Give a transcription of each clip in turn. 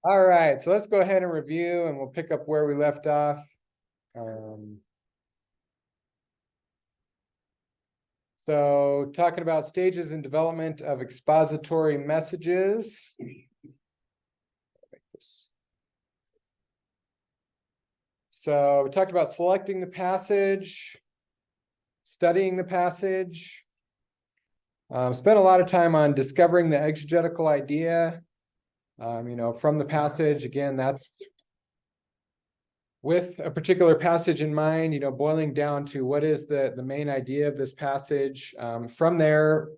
All right, so let's go ahead and review and we'll pick up where we left off. So talking about stages in development of expository messages. So we talked about selecting the passage, studying the passage, spent a lot of time on discovering the exegetical idea. From the passage, again, that's with a particular passage in mind, boiling down to what is the main idea of this passage. From there,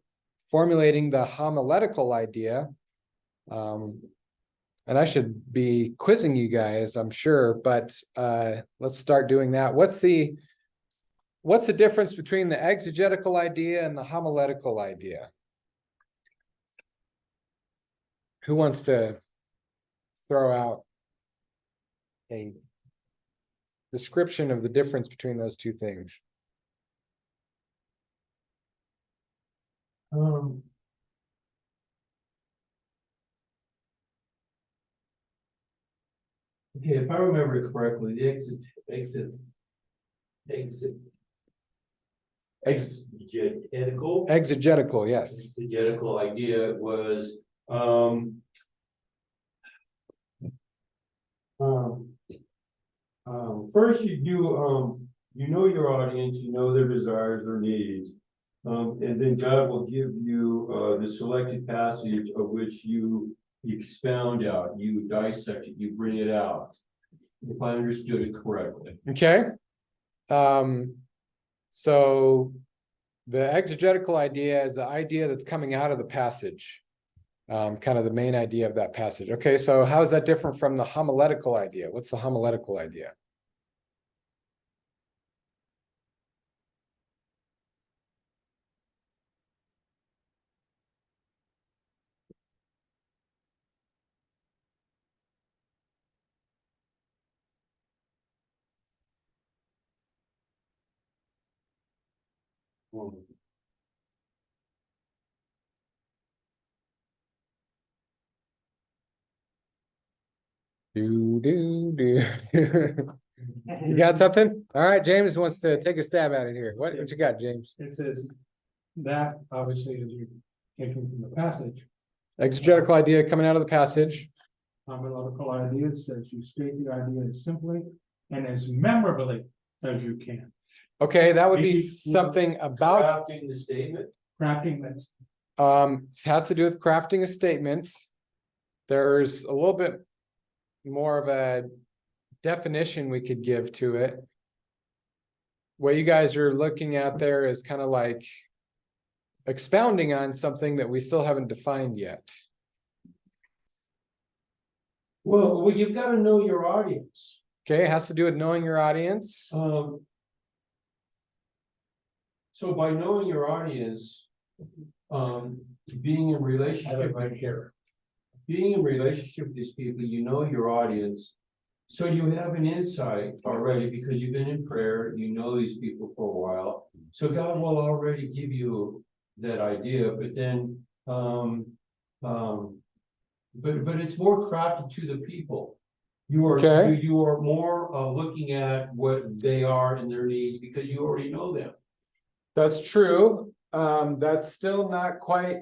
formulating the homiletical idea. And I should be quizzing you guys, I'm sure, but let's start doing that. What's the difference between the exegetical idea and the homiletical idea? Who wants to throw out a description of the difference between those two things? Okay, if I remember correctly, the Exegetical, yes. exegetical idea was first you do you know your audience, you know their desires, their needs, and then God will give you the selected passage of which you expound out, you dissect it, you bring it out, if I understood it correctly. Okay. So the exegetical idea is the idea that's coming out of the passage, kind of the main idea of that passage. Okay, so how is that different from the homiletical idea? What's the homiletical idea? You got something? All right, James wants to take a stab at it here. What you got, James? It says that obviously is you taken from the passage. Exegetical idea coming out of the passage. Homiletical idea says you state the idea as simply and as memorably as you can. Okay, that would be something about Crafting the statement. Crafting this. It has to do with crafting a statement. There's a little bit more of a definition we could give to it. What you guys are looking at there is kind of like expounding on something that we still haven't defined yet. Well, you've got to know your audience. Okay, it has to do with knowing your audience. So by knowing your audience, being in relationship Right here. being in relationship with these people, you know your audience. So you have an insight already because you've been in prayer, you know these people for a while. So God will already give you that idea, but then but it's more crafted to the people. You are Okay. you are more looking at what they are and their needs because you already know them. That's true. That's still not quite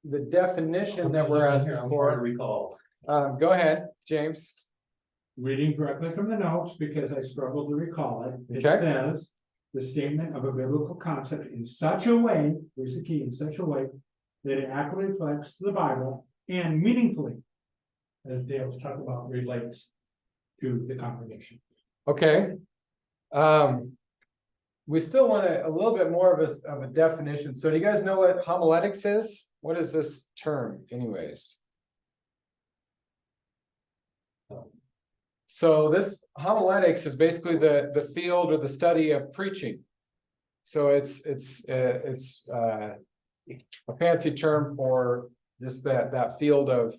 the definition that we're asking to for. recall. Go ahead, James. Reading directly from the notes because I struggled to recall it. It Okay. says the statement of a biblical concept in such a way, here's the key, in such a way that it accurately reflects the Bible and meaningfully, as Dale was talking about, relates to the congregation. Okay. We still want a little bit more of a definition. So do you guys know what homiletics is? What is this term anyways? So this homiletics is basically the field or the study of preaching. So it's a fancy term for just that field of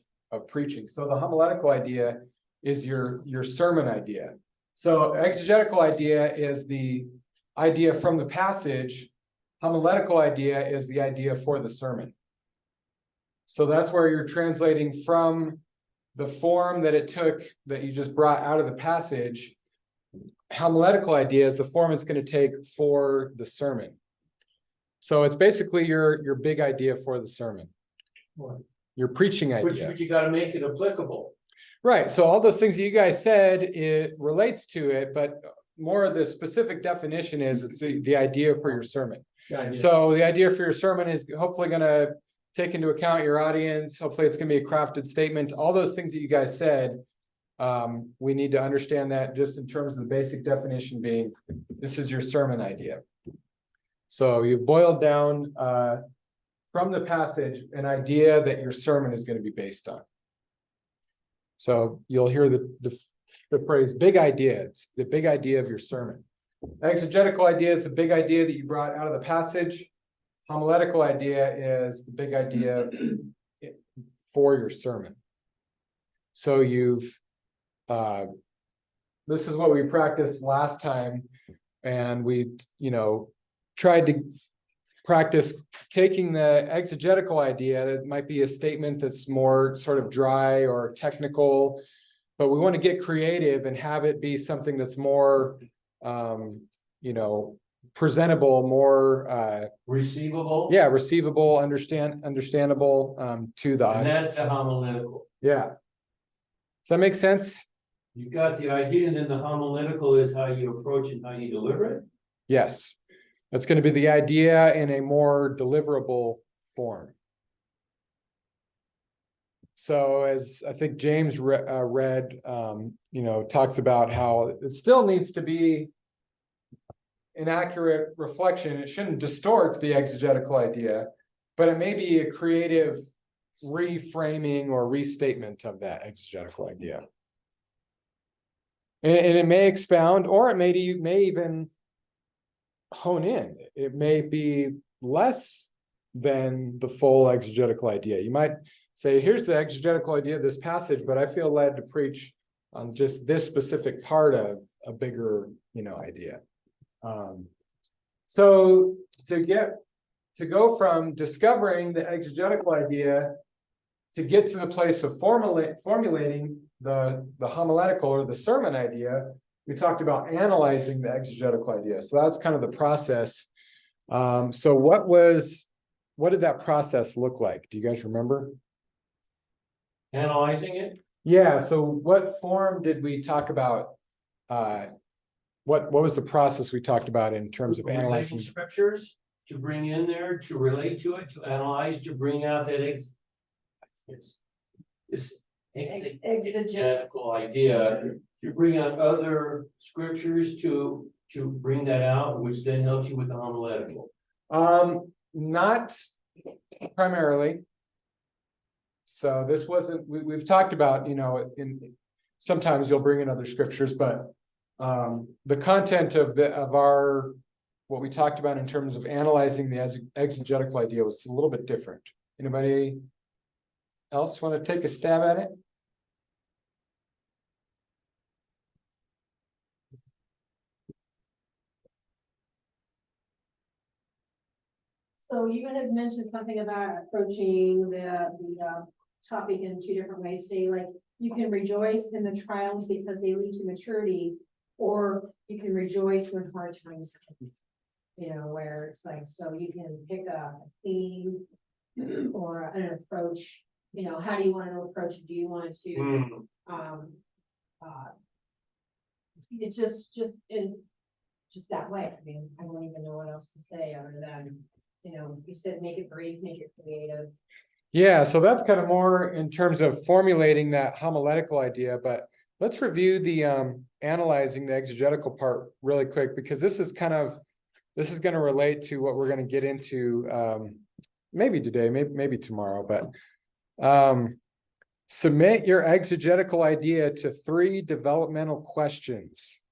preaching. So the homiletical idea is your sermon idea. So exegetical idea is the idea from the passage. Homiletical idea is the idea for the sermon. So that's where you're translating from the form that it took that you just brought out of the passage, homiletical idea is the form it's going to take for the sermon. So it's basically your big idea for the sermon, your preaching idea. But you gotta make it applicable. Right, so all those things that you guys said, it relates to it, but more of the specific definition is it's the idea for your sermon. So the idea for your sermon is hopefully gonna take into account your audience. Hopefully it's gonna be a crafted statement. All those things that you guys said, we need to understand that just in terms of the basic definition being, this is your sermon idea. So you've boiled down from the passage an idea that your sermon is going to be based on. So you'll hear the phrase big idea. It's the big idea of your sermon. Exegetical idea is the big idea that you brought out of the passage. Homiletical idea is the big idea for your sermon. So this is what we practiced last time, and we, tried to practice taking the exegetical idea that might be a statement that's more sort of dry or technical, but we want to get creative and have it be something that's more, presentable, more Receivable. yeah, receivable, understandable to the And audience. that's the homiletical. Yeah. Does that make sense? You got the idea, and then the homiletical is how you approach it, how you deliver it. Yes. That's going to be the idea in a more deliverable form. So as I think James read, talks about how it still needs to be an accurate reflection. It shouldn't distort the exegetical idea, but it may be a creative reframing or restatement of that exegetical idea. And it may expound, or it may even hone in. It may be less than the full exegetical idea. You might say, here's the exegetical idea of this passage, but I feel led to preach on just this specific part of a bigger, idea. So to go from discovering the exegetical idea to get to the place of formulating the homiletical or the sermon idea, we talked about analyzing the exegetical idea. So that's kind of the process. So what did that process look like? Do you guys remember? Analyzing it. Yeah. So what form did we talk about? What was the process we talked about in terms of analyzing Scriptures to bring in there, to relate to it, to analyze, to bring out that exegetical idea, to bring out other scriptures to bring that out, which then helps you with the homiletical. Not primarily. So this wasn't, we've talked about, sometimes you'll bring in other scriptures, but the content of our, what we talked about in terms of analyzing the exegetical idea was a little bit different. Anybody else want to take a stab at it? So you had mentioned something about approaching the topic in two different ways. Say, like, you can rejoice in the trials because they lead to maturity, or you can rejoice when hard times come. Where it's like, so you can pick a theme or an approach. How do you want to approach it? Do you want to it's just that way. I mean, I don't even know what else to say other than, you said make it brief, make it creative. Yeah, so that's kind of more in terms of formulating that homiletical idea, but let's review the analyzing the exegetical part really quick, because this is going to relate to what we're going to get into maybe today, maybe tomorrow, but submit your exegetical idea to 3 developmental questions.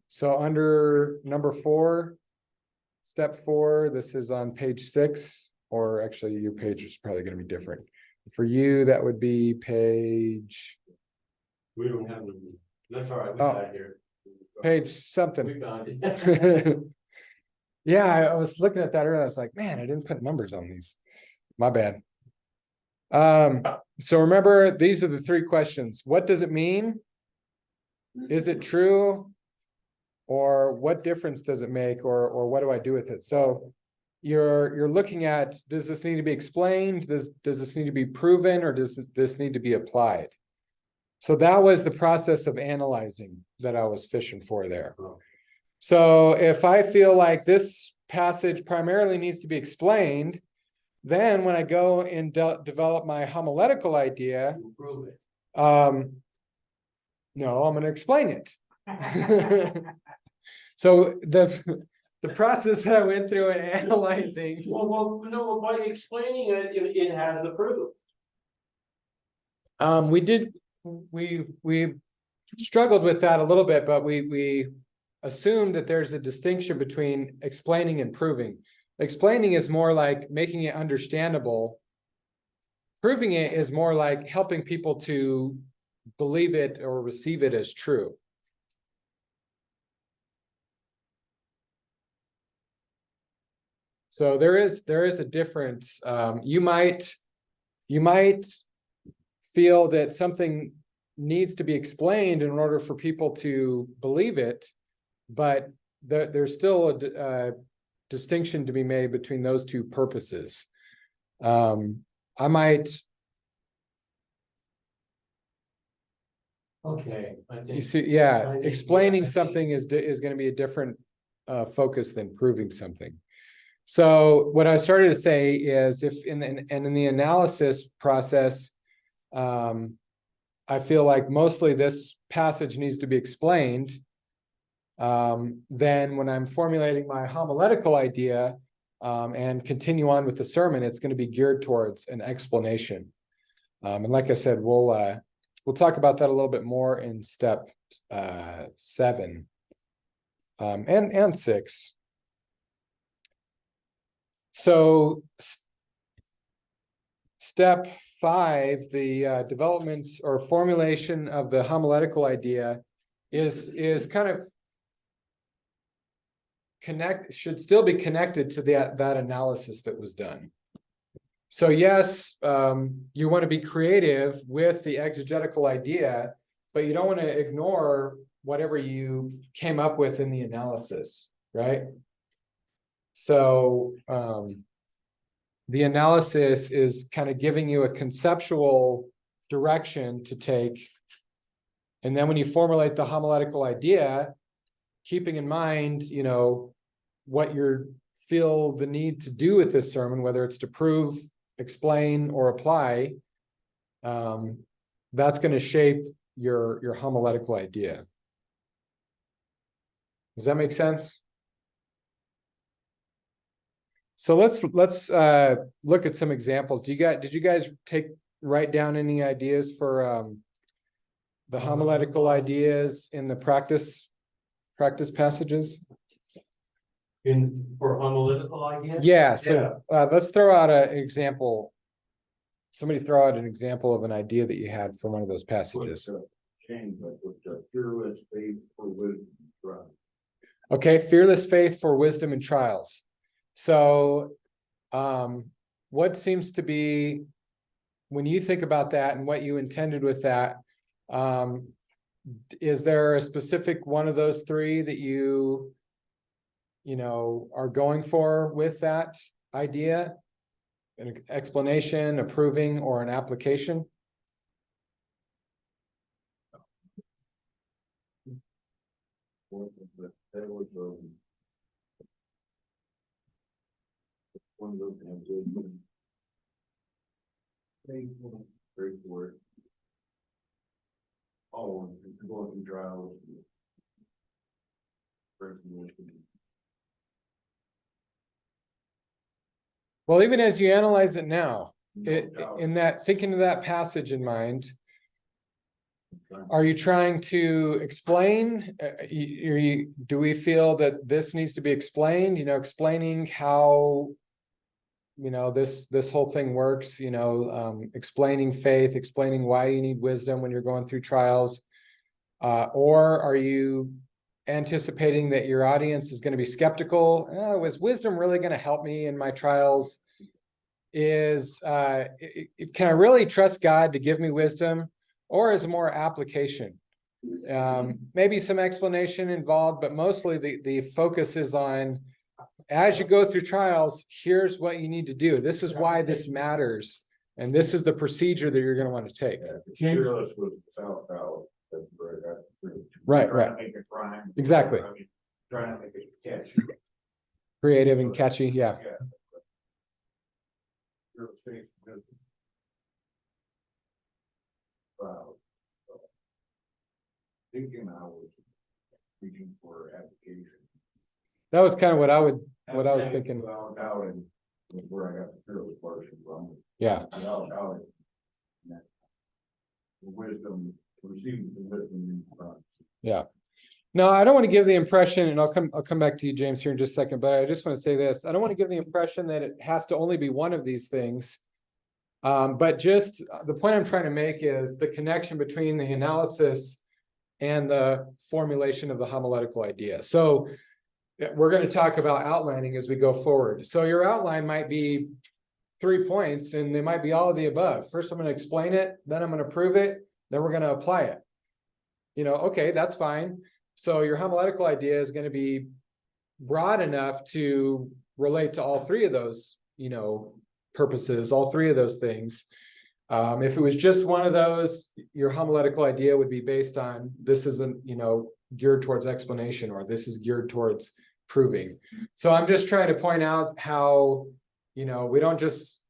So under number 4, step 4, this is on page 6, or actually your page is probably going to be different. For you, that would be page. We don't have them. That's all right. We got it here. Page something. We found it. Yeah, I was looking at that earlier. I was like, man, I didn't put numbers on these. My bad. So remember, these are the three questions. What does it mean? Is it true? Or what difference does it make? Or what do I do with it? So you're looking at, does this need to be explained? Does this need to be proven, or does this need to be applied? So that was the process of analyzing that I was fishing for there. So if I feel like this passage primarily needs to be explained, then when I go and develop my homiletical idea, Prove it. no, I'm going to explain it. So the process that I went through in analyzing, Well, no, by explaining it, it has the proof. we struggled with that a little bit, but we assumed that there's a distinction between explaining and proving. Explaining is more like making it understandable. Proving it is more like helping people to believe it or receive it as true. So there is a difference. You might feel that something needs to be explained in order for people to believe it, but there's still a distinction to be made between those two purposes. I might, Okay, I you think. see, yeah, I think- explaining I think- something is going to be a different focus than proving something. So what I started to say is, if in the analysis process, I feel like mostly this passage needs to be explained. Then when I'm formulating my homiletical idea and continue on with the sermon, it's going to be geared towards an explanation. And like I said, we'll talk about that a little bit more in step 7 and 6. So step 5, the development or formulation of the homiletical idea is kind of should still be connected to that analysis that was done. So yes, you want to be creative with the exegetical idea, but you don't want to ignore whatever you came up with in the analysis, right? So the analysis is kind of giving you a conceptual direction to take. And then when you formulate the homiletical idea, keeping in mind, what you feel the need to do with this sermon, whether it's to prove, explain, or apply, that's going to shape your homiletical idea. Does that make sense? So let's look at some examples. Did you guys write down any ideas for the homiletical ideas in the practice passages? For homiletical ideas? Yeah, so let's throw out an example. Somebody throw out an example of an idea that you had from one of those passages. Change, like with the fearless faith for wisdom. Okay, fearless faith for wisdom and trials. So what seems to be, when you think about that and what you intended with that, is there a specific one of those three that you are going for with that idea? An explanation, a proving, or an application? That was one of those things. Great word. Oh, going through trials. Well, even as you analyze it now, No doubt. in that, thinking of that passage in mind, are you trying to explain? Do we feel that this needs to be explained? Explaining how this whole thing works. Explaining faith, explaining why you need wisdom when you're going through trials, or are you anticipating that your audience is going to be skeptical? Oh, is wisdom really going to help me in my trials? is, can I really trust God to give me wisdom, or is it more application? Maybe some explanation involved, but mostly the focus is on, as you go through trials, here's what you need to do. This is why this matters. And this is the procedure that you're gonna want to take. James, Fearless was South Valley. That's where I got the fruit. Right, Trying right. to make it rhyme. Exactly. I mean, trying to make it catchy. Creative and catchy, yeah. Yeah. Real estate business. Wow. Thinking I was reaching for application. That was kind of what I was thinking. Without doubting was where I got the fearless portion from. Yeah. Without doubting. The wisdom, receiving the wisdom in front. Yeah. No, I don't want to give the impression, and I'll come back to you, James, here in just a second, but I just want to say this. I don't want to give the impression that it has to only be one of these things. But just the point I'm trying to make is the connection between the analysis and the formulation of the homiletical idea. So we're going to talk about outlining as we go forward. So your outline might be 3 points, and they might be all of the above. First, I'm going to explain it, then I'm going to prove it, then we're going to apply it. Okay, that's fine. So your homiletical idea is going to be broad enough to relate to all three of those, purposes, all three of those things. If it was just one of those, your homiletical idea would be based on, this isn't, geared towards explanation, or this is geared towards proving. So I'm just trying to point out how, we don't just,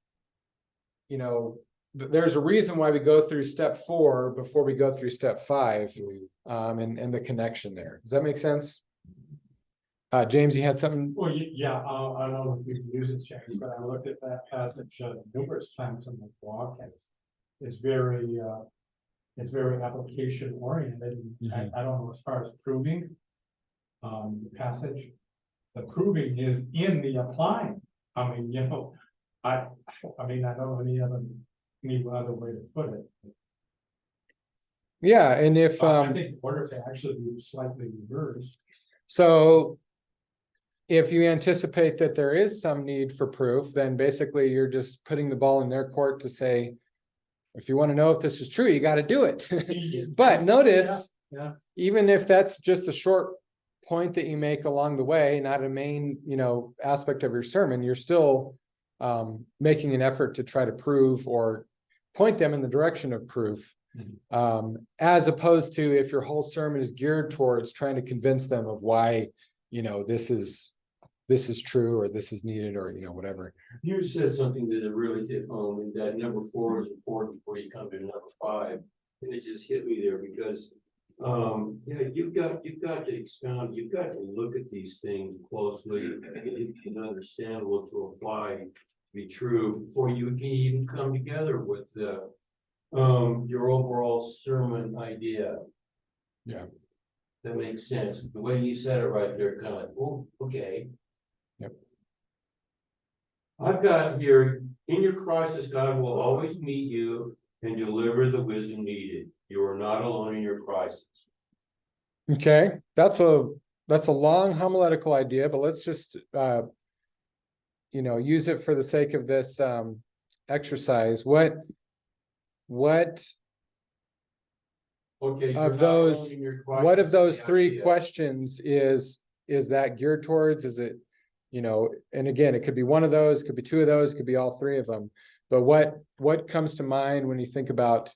there's a reason why we go through step 4 before we go through step 5, and the connection there. Does that make sense? James, you had something? well, yeah, I don't know if you can use it, James, but I looked at that passage numerous times in the blog, and it's very application oriented. I don't know, as far as proving, the passage, the proving is in the applying. I mean, I don't know any other way to put it. Yeah, and if I think in order to actually be slightly reversed. so if you anticipate that there is some need for proof, then basically you're just putting the ball in their court to say, if you want to know if this is true, you got to do it. But notice, Yeah. even if that's just a short point that you make along the way, not a main, aspect of your sermon, you're still making an effort to try to prove or point them in the direction of proof. As opposed to if your whole sermon is geared towards trying to convince them of why, this is true, or this is needed, or whatever. You said something that really hit home, and that number 4 is important before you come to number 5. And it just hit me there because, you've got to expound, you've got to look at these things closely and understand what to apply to be true before you can even come together with your overall sermon idea. Yeah. That makes sense. The way you said it right there, kind of like, oh, okay. Yep. I've got here, in your crisis, God will always meet you and deliver the wisdom needed. You are not alone in your crisis. Okay, that's a long homiletical idea, but let's just use it for the sake of this exercise. What Okay. of those, what of those 3 questions is that geared towards? Is it, and again, it could be one of those, could be 2 of those, could be all 3 of them. But what comes to mind when you think about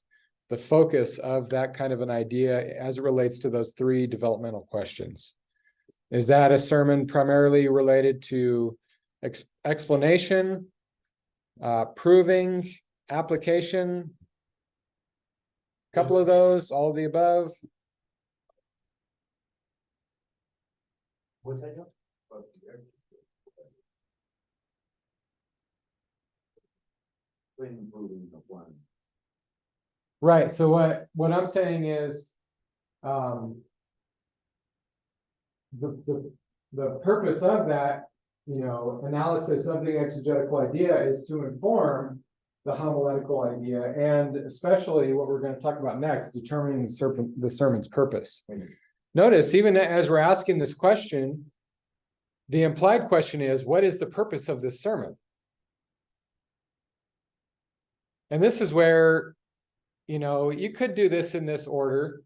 the focus of that kind of an idea as it relates to those 3 developmental questions? Is that a sermon primarily related to explanation, proving, application? Couple of those, all of the above? What's that? Right, so what I'm saying is, the purpose of that, analysis of the exegetical idea is to inform the homiletical idea, and especially what we're going to talk about next, determining the sermon's purpose. Notice, even as we're asking this question, the implied question is, what is the purpose of this sermon? And this is where, you could do this in this order.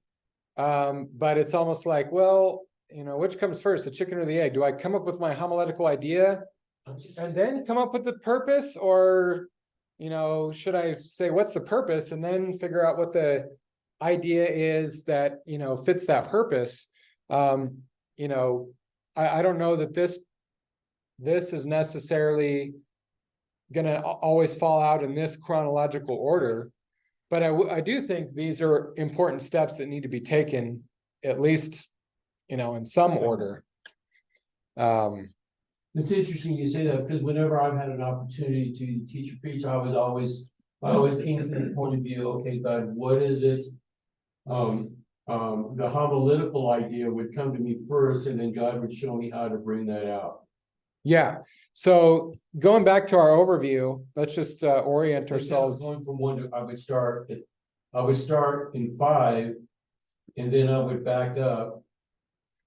But it's almost like, well, which comes first, the chicken or the egg? Do I come up with my homiletical idea and then come up with the purpose? Or, should I say, what's the purpose? And then figure out what the idea is that, fits that purpose. I don't know that this is necessarily gonna always fall out in this chronological order. But I do think these are important steps that need to be taken, at least, in some order. It's interesting you say that, because whenever I've had an opportunity to teach or preach, I always came from the point of view, okay, God, what is it? The homiletical idea would come to me first, and then God would show me how to bring that out. Yeah. So going back to our overview, let's just orient ourselves. Going from one to, I would start in 5, and then I would back up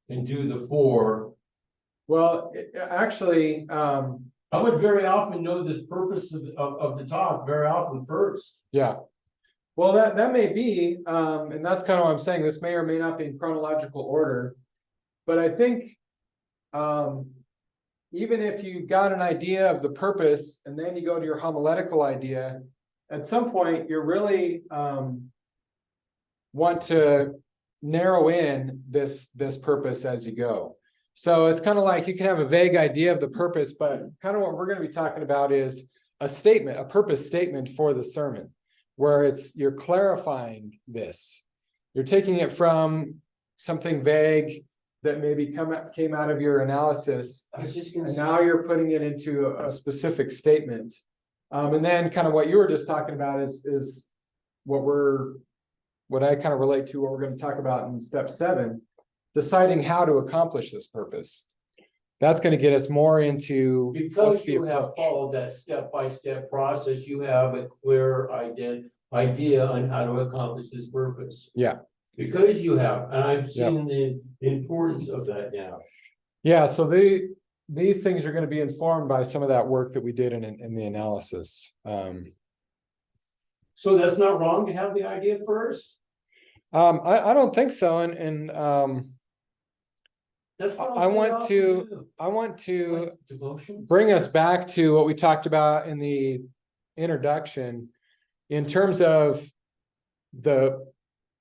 and do the 4. Well, actually, I would very often know this purpose of the talk very often first. yeah. Well, that may be, and that's kind of what I'm saying. This may or may not be in chronological order, but I think, even if you got an idea of the purpose and then you go to your homiletical idea, at some point you're really want to narrow in this purpose as you go. So it's kind of like you can have a vague idea of the purpose, but kind of what we're going to be talking about is a statement, a purpose statement for the sermon, where you're clarifying this. You're taking it from something vague that maybe came out of your analysis, I was just gonna and say, now you're putting it into a specific statement. And then kind of what you were just talking about is what I kind of relate to what we're going to talk about in step 7, deciding how to accomplish this purpose. That's going to get us more into because you have followed that step-by-step process, you have a clear idea on how to accomplish this purpose. Yeah. Because you have, and I've seen the importance of that now. Yeah, so these things are going to be informed by some of that work that we did in the analysis. So that's not wrong to have the idea first? I don't think so, and That's what I want to Like devotions? bring us back to what we talked about in the introduction in terms of the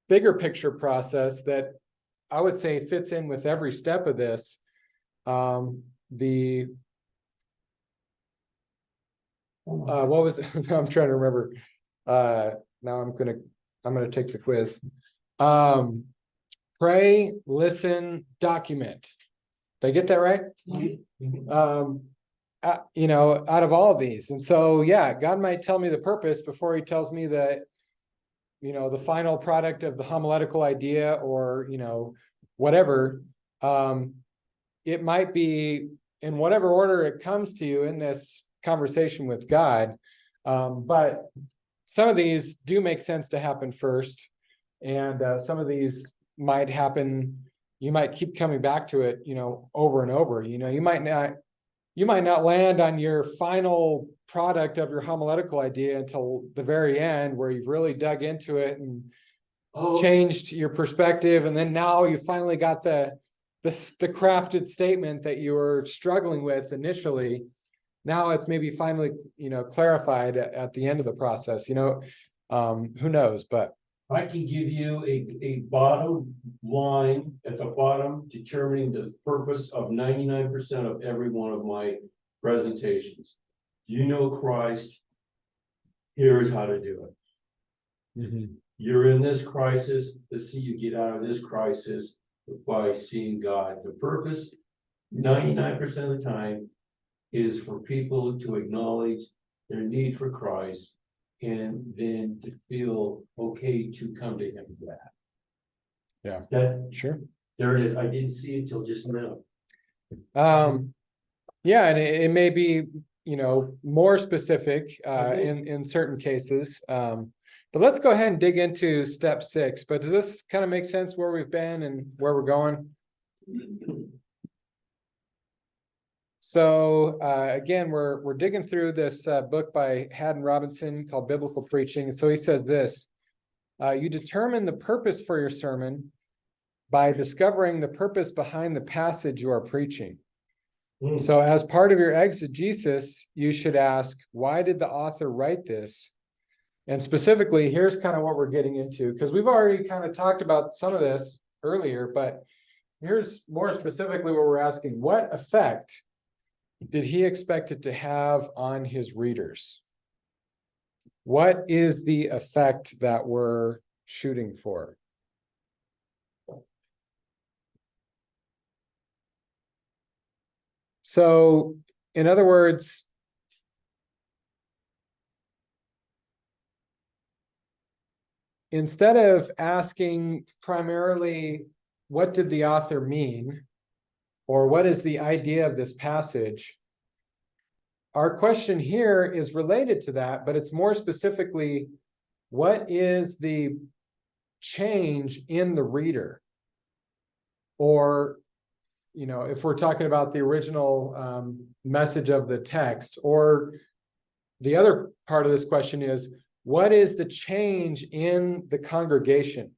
bigger picture process that I would say fits in with every step of this. What was it? I'm trying to remember. Now I'm gonna take the quiz. Pray, listen, document. Did I get that right? Mhm. Out of all of these. And so, yeah, God might tell me the purpose before he tells me that, the final product of the homiletical idea or, whatever. It might be in whatever order it comes to you in this conversation with God. But some of these do make sense to happen first. And some of these might happen, you might keep coming back to it, over and over. You might not land on your final product of your homiletical idea until the very end, where you've really dug into it and changed your perspective. And then now you finally got the crafted statement that you were struggling with initially. Now it's maybe finally, clarified at the end of the process, who knows, but. I can give you a bottom line at the bottom determining the purpose of 99% of every one of my presentations. You know Christ, here's how to do it. You're in this crisis, let's see you get out of this crisis by seeing God. The purpose, 99% of the time, is for people to acknowledge their need for Christ and then to feel okay to come to him for that. Yeah. That, Sure. there it is. I didn't see it till just now. Yeah, and it may be, more specific in certain cases. But let's go ahead and dig into step 6. But does this kind of make sense where we've been and where we're going? So again, we're digging through this book by Haddon Robinson called Biblical Preaching. So he says this, you determine the purpose for your sermon by discovering the purpose behind the passage you are preaching. So as part of your exegesis, you should ask, why did the author write this? And specifically, here's kind of what we're getting into, because we've already kind of talked about some of this earlier, but here's more specifically what we're asking. What effect did he expect it to have on his readers? What is the effect that we're shooting for? So, in other words, instead of asking primarily, what did the author mean? Or what is the idea of this passage? Our question here is related to that, but it's more specifically, what is the change in the reader? Or, you know, if we're talking about the original message of the text, or the other part of this question is, what is the change in the congregation?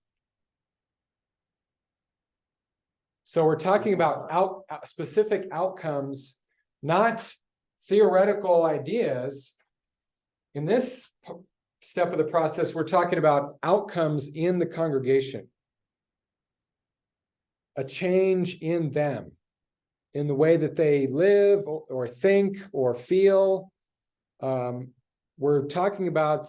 So we're talking about specific outcomes, not theoretical ideas. In this step of the process, we're talking about outcomes in the congregation. A change in them, in the way that they live or think or feel. We're talking about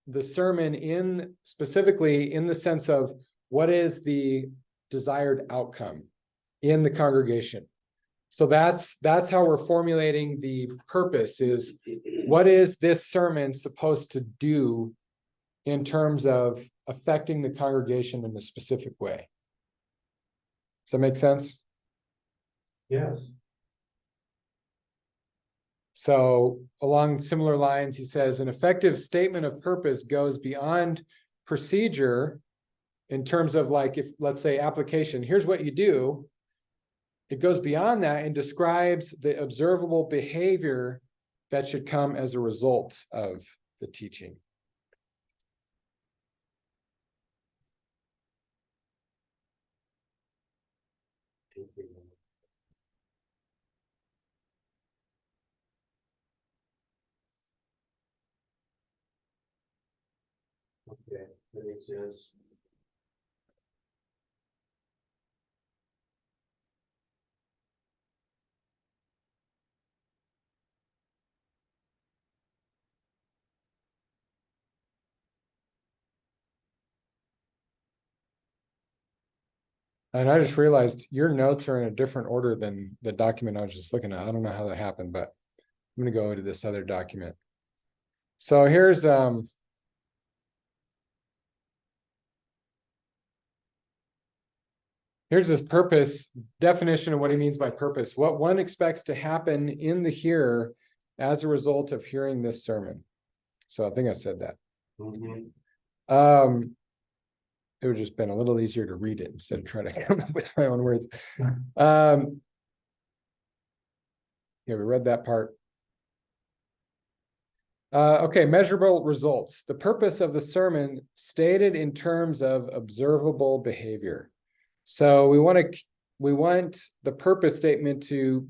the sermon specifically in the sense of what is the desired outcome in the congregation. So that's how we're formulating the purpose, is what is this sermon supposed to do in terms of affecting the congregation in a specific way. Does that make sense? Yes. So along similar lines, he says, an effective statement of purpose goes beyond procedure in terms of, like, if, let's say, application, here's what you do. It goes beyond that and describes the observable behavior that should come as a result of the teaching. Okay, that makes sense. And I just realized your notes are in a different order than the document I was just looking at. I don't know how that happened, but I'm going to go to this other document. So here's this purpose definition of what he means by purpose. What one expects to happen in the hearer as a result of hearing this sermon. So I think I said that. Mm-hmm. It would just been a little easier to read it instead of trying to come up with my own words. Yeah, we read that part. Okay, measurable results. The purpose of the sermon stated in terms of observable behavior. So we want the purpose statement to,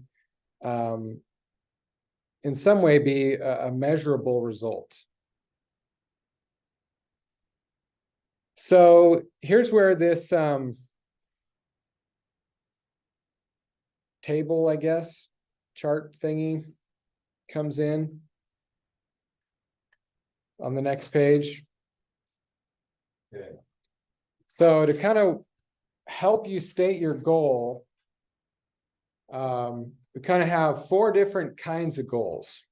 in some way, be a measurable result. So here's where this table, I guess, chart thingy comes in on the next page. Okay. So to kind of help you state your goal, we kind of have 4 different kinds of goals.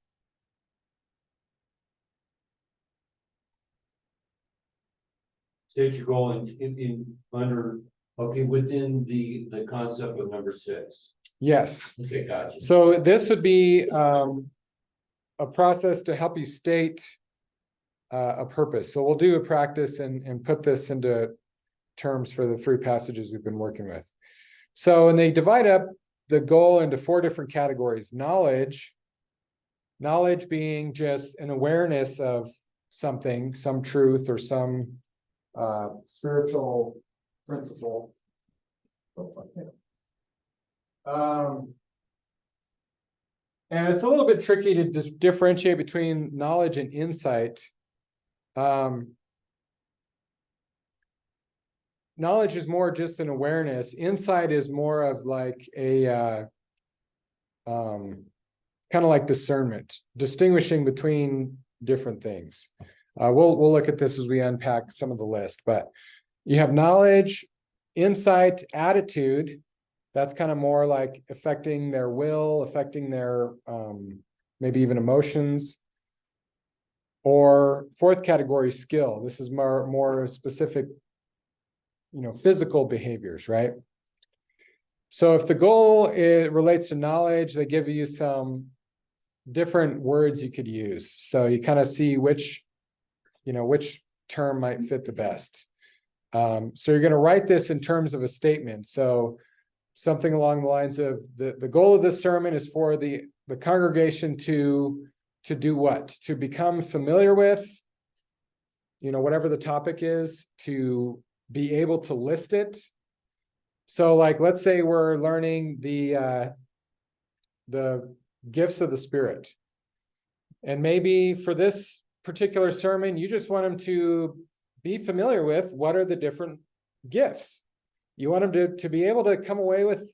State your goal within the concept of number 6. Yes. Okay, gotcha. So this would be a process to help you state a purpose. So we'll do a practice and put this into terms for the 3 passages we've been working with. So, and they divide up the goal into 4 different categories. Knowledge being just an awareness of something, some truth or some spiritual principle. And it's a little bit tricky to differentiate between knowledge and insight. Knowledge is more just an awareness. Insight is more of like a kind of like discernment, distinguishing between different things. We'll look at this as we unpack some of the list, but you have knowledge, insight, attitude. That's kind of more like affecting their will, affecting their maybe even emotions. Or 4th category, skill. This is more specific, physical behaviors, right? So if the goal relates to knowledge, they give you some different words you could use. So you kind of see which term might fit the best. So you're going to write this in terms of a statement. So something along the lines of the goal of this sermon is for the congregation to do what? To become familiar with, whatever the topic is, to be able to list it. So like, let's say we're learning the gifts of the Spirit. And maybe for this particular sermon, you just want them to be familiar with what are the different gifts. You want them to be able to come away with,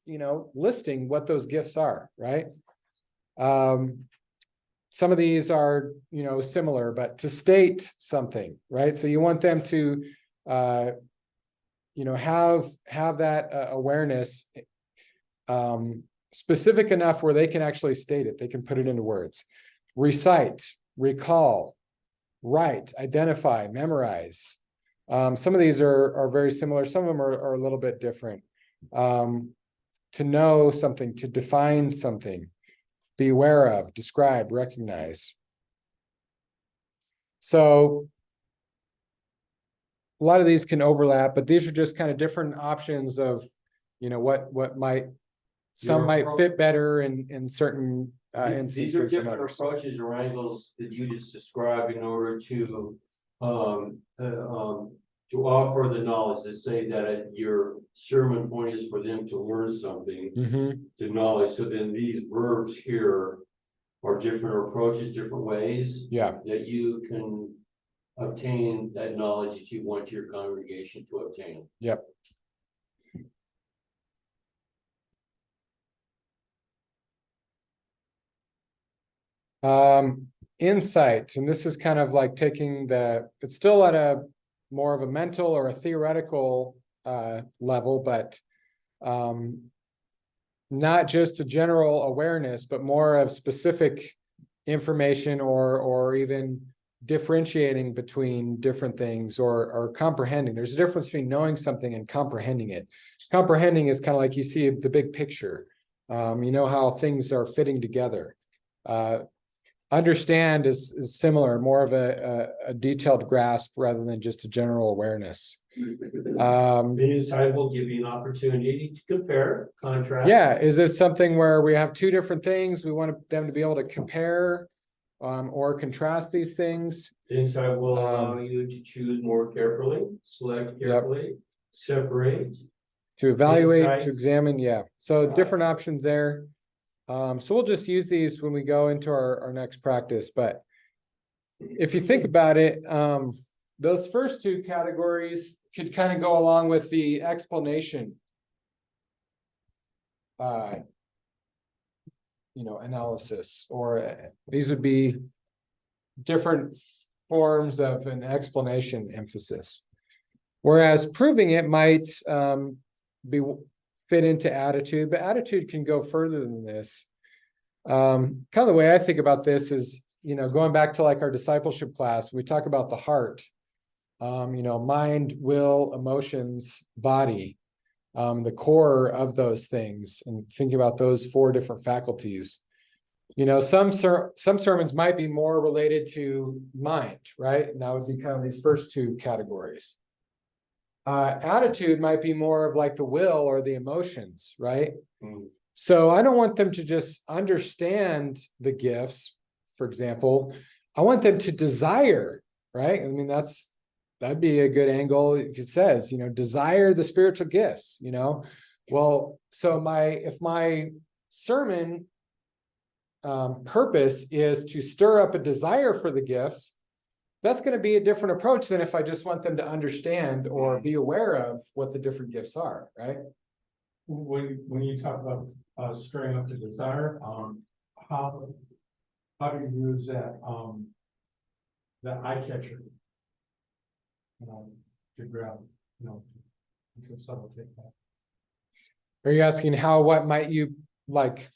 listing what those gifts are, right? Some of these are, similar, but to state something, right? So you want them to, have that awareness specific enough where they can actually state it. They can put it into words. Recite, recall, write, identify, memorize. Some of these are very similar. Some of them are a little bit different. To know something, to define something, be aware of, describe, recognize. So a lot of these can overlap, but these are just kind of different options of, what might, some might fit better in certain instances. These are than different others. approaches or angles that you just described in order to offer the knowledge, to say that your sermon point is for them to learn something, to knowledge. So then these verbs here are different approaches, different ways that you can obtain that knowledge that you want your congregation to obtain. Yep. Insight, and this is kind of like taking it's still at a more of a mental or a theoretical level, but not just a general awareness, but more of specific information or even differentiating between different things or comprehending. There's a difference between knowing something and comprehending it. Comprehending is kind of like you see the big picture. How things are fitting together. Understand is similar, more of a detailed grasp rather than just a general awareness. The insight will give you an opportunity to compare, contrast. Yeah, is this something where we have 2 different things? We want them to be able to compare or contrast these things. Insight will allow you to choose more carefully, select carefully, separate. To evaluate, Insight. to examine, So different options there. So we'll just use these when we go into our next practice. But if you think about it, those first 2 categories could kind of go along with the explanation, analysis, or these would be different forms of an explanation emphasis. Whereas proving it might fit into attitude, but attitude can go further than this. Kind of the way I think about this is, going back to like our discipleship class, we talk about the heart, mind, will, emotions, body, the core of those things, and think about those 4 different faculties. Some sermons might be more related to mind, right? And that would be kind of these first 2 categories. Attitude might be more of like the will or the emotions, right? So I don't want them to just understand the gifts, for example. I want them to desire, right? I mean, that'd be a good angle. It says, desire the spiritual gifts, Well, so if my sermon purpose is to stir up a desire for the gifts, that's going to be a different approach than if I just want them to understand or be aware of what the different gifts are, right? When you talk about stirring up the desire, how do you use that eye catcher? To grab, to facilitate that. Are you asking what might you like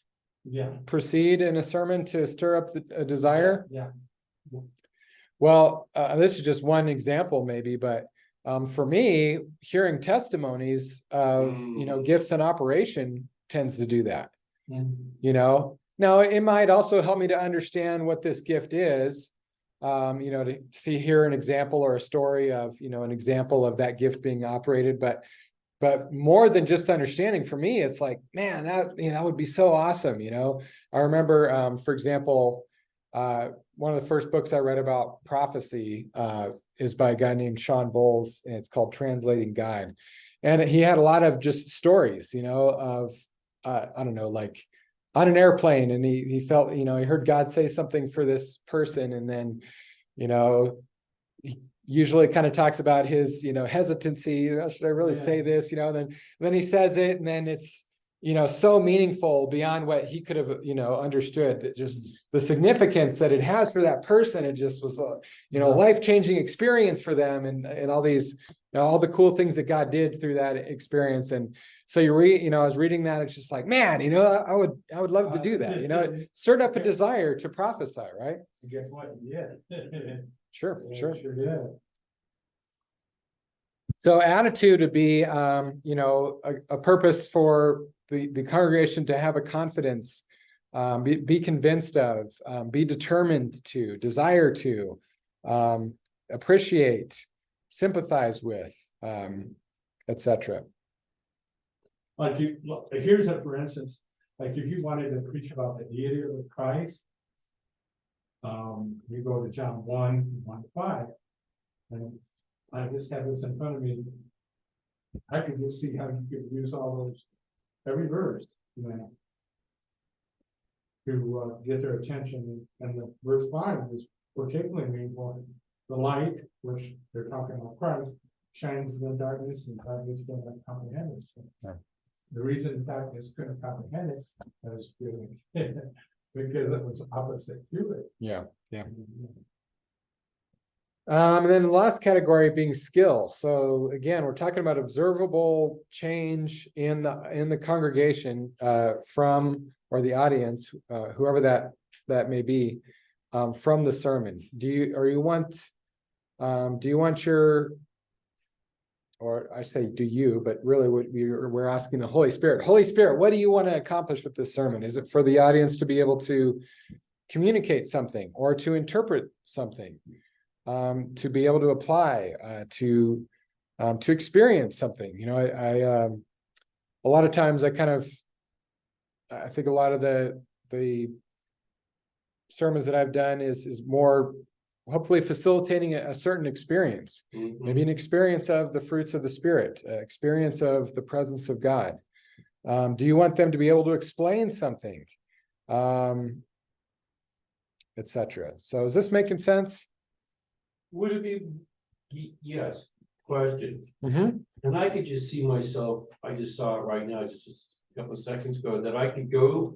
Yeah, proceed in a sermon to stir up a desire? yeah. Well, this is just one example maybe, but for me, hearing testimonies of, gifts in operation tends to do that. Now it might also help me to understand what this gift is, to hear an example or a story of, an example of that gift being operated, but more than just understanding, for me, it's like, man, that would be so awesome. I remember, for example, one of the first books I read about prophecy is by a guy named Sean Bowles, and it's called Translating Guide. And he had a lot of just stories, of, I don't know, like on an airplane, and he felt, he heard God say something for this person. And then, he usually kind of talks about his, hesitancy. Should I really say this? Then he says it, and then it's, so meaningful beyond what he could have, understood, that just the significance that it has for that person. It just was a, life-changing experience for them, and all these, all the cool things that God did through that experience. And so I was reading that, it's just like, man, I would love to do that. It stirred up a desire to prophesy, right? Guess what? Yeah. Sure. Yeah. So attitude would be, a purpose for the congregation to have a confidence, be convinced of, be determined to, desire to, appreciate, sympathize with, etc. Like here's a, for instance, like if you wanted to preach about the deity of Christ, you go to John 1:1-5, and I just have this in front of me. I could just see how you could use all those, every verse, to get their attention. And the verse 5 is particularly important. The light, which they're talking about Christ, shines in the darkness, and darkness cannot comprehend it. So the reason darkness couldn't comprehend it was because it was opposite to it. Yeah. And then the last category being skill. So again, we're talking about observable change in the congregation, from, or the audience, whoever that may be, from the sermon. Do you want your, or I say do you, but really we're asking the Holy Spirit. Holy Spirit, what do you want to accomplish with this sermon? Is it for the audience to be able to communicate something, or to interpret something, to be able to apply, to experience something? A lot of times I think a lot of the sermons that I've done is more hopefully facilitating a certain experience, maybe an experience of the fruits of the Spirit, experience of the presence of God. Do you want them to be able to explain something, etc.? So is this making sense? Would it be, yes, question. Mm-hmm. And I could just see myself, I just saw it right now, just a couple of seconds ago, that I could go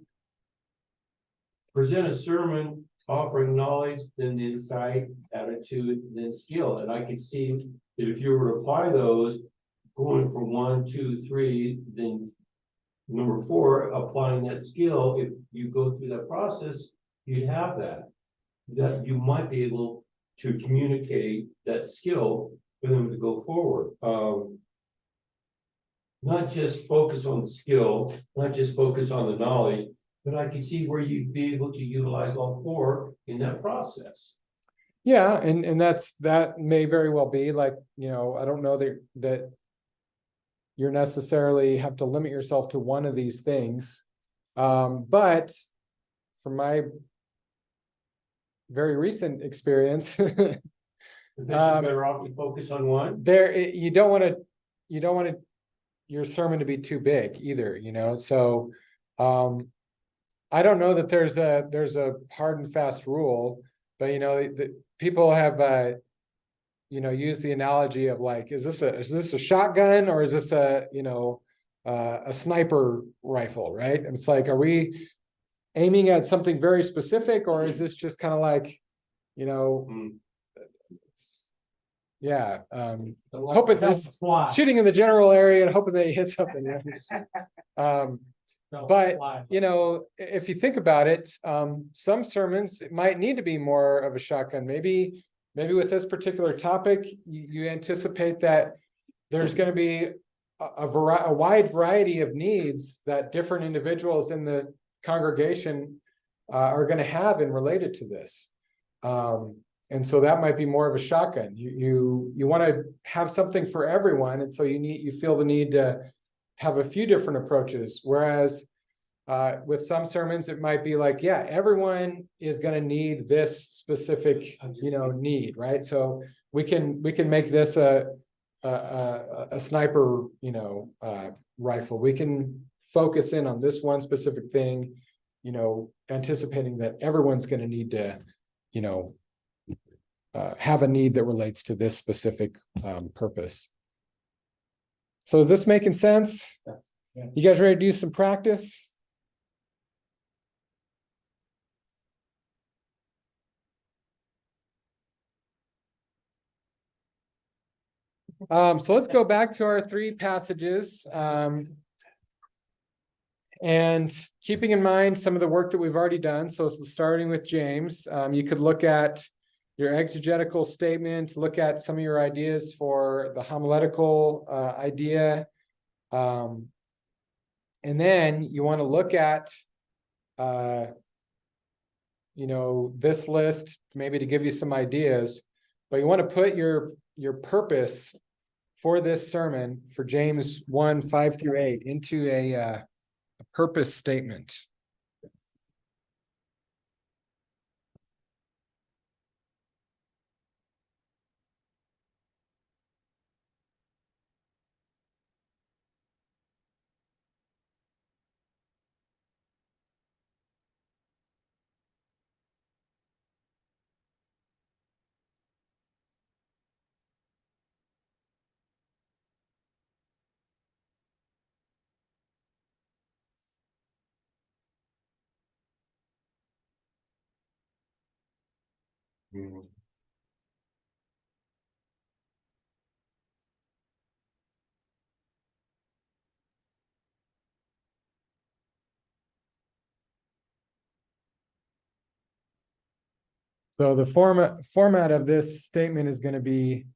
present a sermon offering knowledge, then insight, attitude, then skill. And I could see that if you were to apply those, going from 1, 2, 3, then number 4, applying that skill, if you go through that process, you'd have that you might be able to communicate that skill for them to go forward. Not just focus on the skill, not just focus on the knowledge, but I can see where you'd be able to utilize all 4 in that process. Yeah, and that may very well be like, I don't know that you're necessarily have to limit yourself to one of these things. But from my very recent experience, I think you're better off to focus on one. you don't want your sermon to be too big either, so I don't know that there's a hard and fast rule, but the people have used the analogy of like, is this a shotgun or is this a sniper rifle, right? And it's like, are we aiming at something very specific, or is this just kind of like, yeah, hoping this shooting in the general area and hoping they hit something. But if you think about it, some sermons might need to be more of a shotgun. Maybe with this particular topic, you anticipate that there's going to be a wide variety of needs that different individuals in the congregation are going to have in related to this. And so that might be more of a shotgun. You want to have something for everyone, and so you feel the need to have a few different approaches. Whereas with some sermons, it might be like, yeah, everyone is going to need this specific, need, right? So we can make this a sniper, rifle. We can focus in on this one specific thing, anticipating that everyone's going to need to, have a need that relates to this specific purpose. So is this making sense? Yeah. You guys ready to do some practice? So let's go back to our 3 passages. And keeping in mind some of the work that we've already done. So starting with James, you could look at your exegetical statement, look at some of your ideas for the homiletical idea. And then you want to look at, this list, maybe to give you some ideas, but you want to put your purpose for this sermon for James 1:5-8 into a purpose statement. So the format of this statement is going to be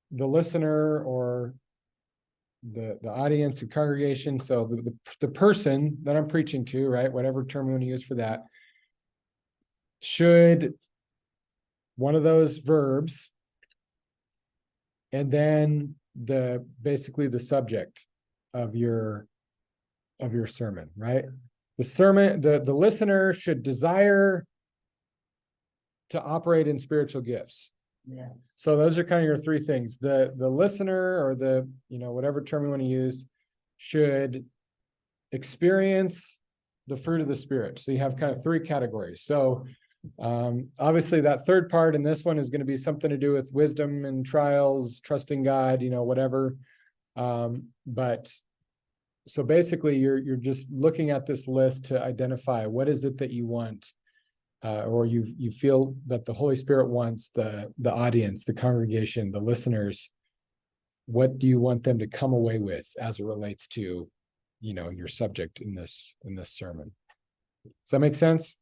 the listener or the audience, the congregation. So the person that I'm preaching to, right, whatever term you want to use for that, should one of those verbs, and then basically the subject of your sermon, right? The listener should desire to operate in spiritual gifts. Yeah. So those are kind of your 3 things. The listener, or whatever term you want to use, should experience the fruit of the Spirit. So you have kind of 3 categories. So obviously that third part in this one is going to be something to do with wisdom and trials, trusting God, whatever. But so basically you're just looking at this list to identify what is it that you want, or you feel that the Holy Spirit wants the audience, the congregation, the listeners. What do you want them to come away with as it relates to, your subject in this sermon? Does that make sense?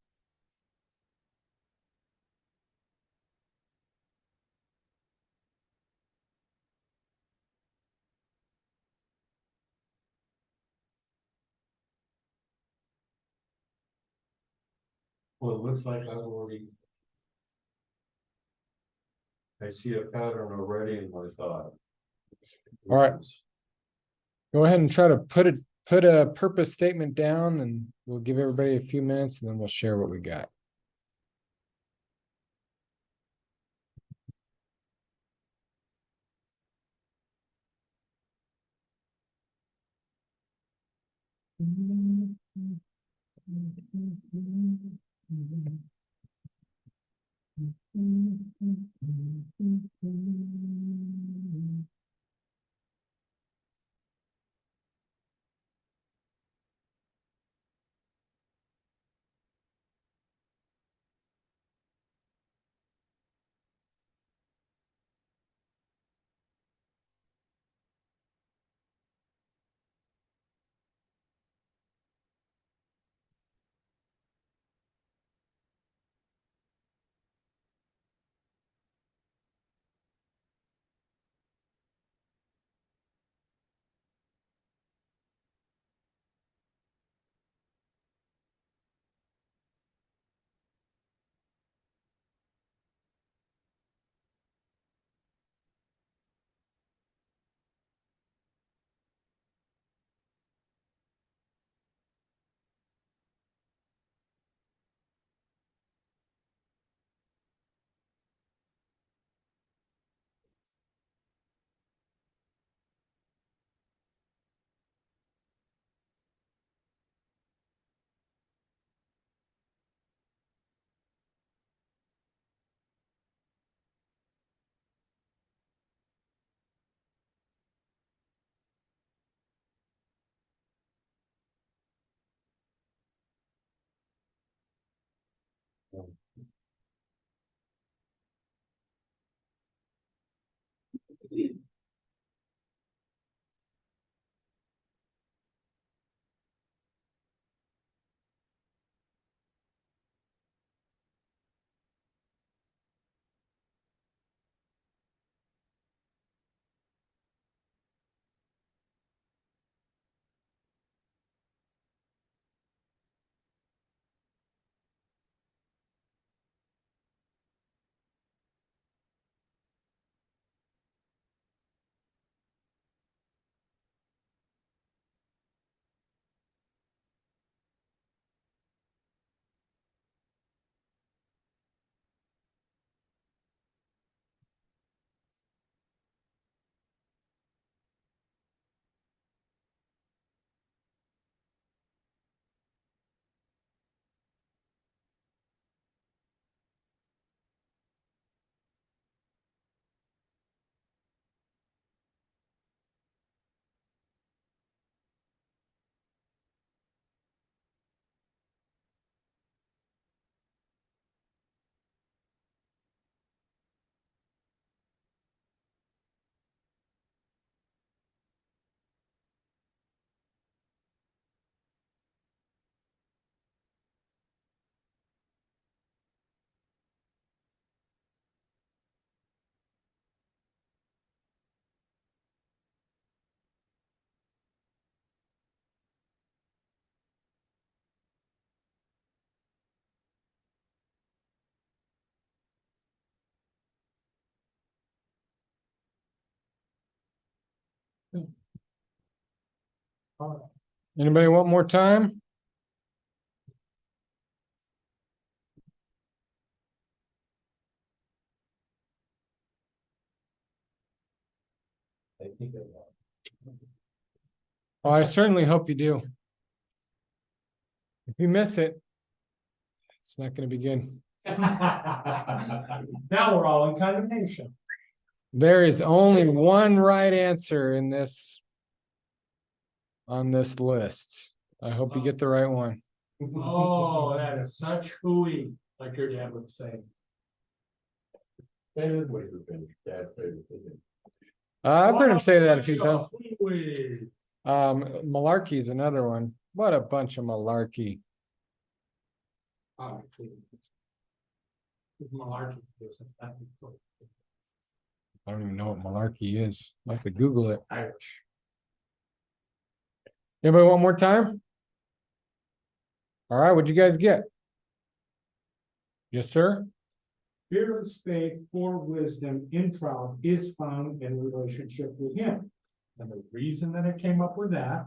Well, it looks like I see a pattern already in my thought. All right. Go ahead and try to put put a purpose statement down and we'll give everybody a few minutes and then we'll share what we got. Anybody want more time? Well, I certainly hope you do. If you miss it, it's not gonna be good. Now we're all in condemnation. There is only one right answer in this. On this list. I hope you get the right one. Oh, that is such hooey, like your dad would say. And wait for finish, dad's favorite thing. I've heard him say that a few times. Hooey. Malarkey is another one. What a bunch of malarkey. Malarkey. I don't even know what malarkey is. I'll have to Google it. Irish. Anybody want more time? All right, what'd you guys get? Yes, sir. Fearless faith for wisdom in trial is found in relationship with him. And the reason that I came up with that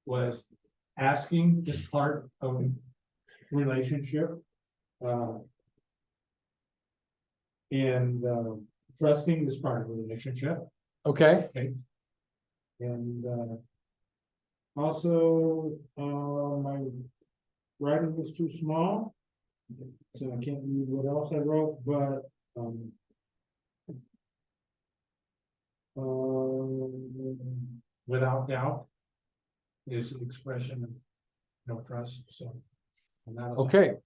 was asking is part of relationship. And trusting is part of a relationship. Okay, Okay. And also, my writing was too small. So I can't read what else I wrote, but without doubt is an expression of no trust, so. and that is- okay,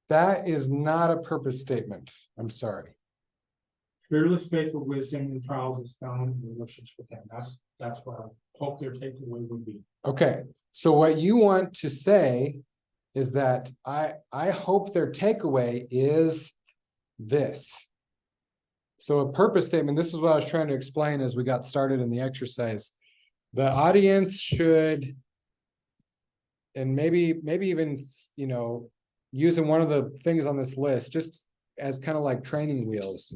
that is not a purpose statement, I'm sorry. Fearless faith with wisdom and trials is found in relationship with him. That's what I hope their takeaway would be. Okay, so what you want to say is that I hope their takeaway is this. So a purpose statement, this is what I was trying to explain as we got started in the exercise. The audience should, and maybe even, you know, using one of the things on this list, just as kind of like training wheels.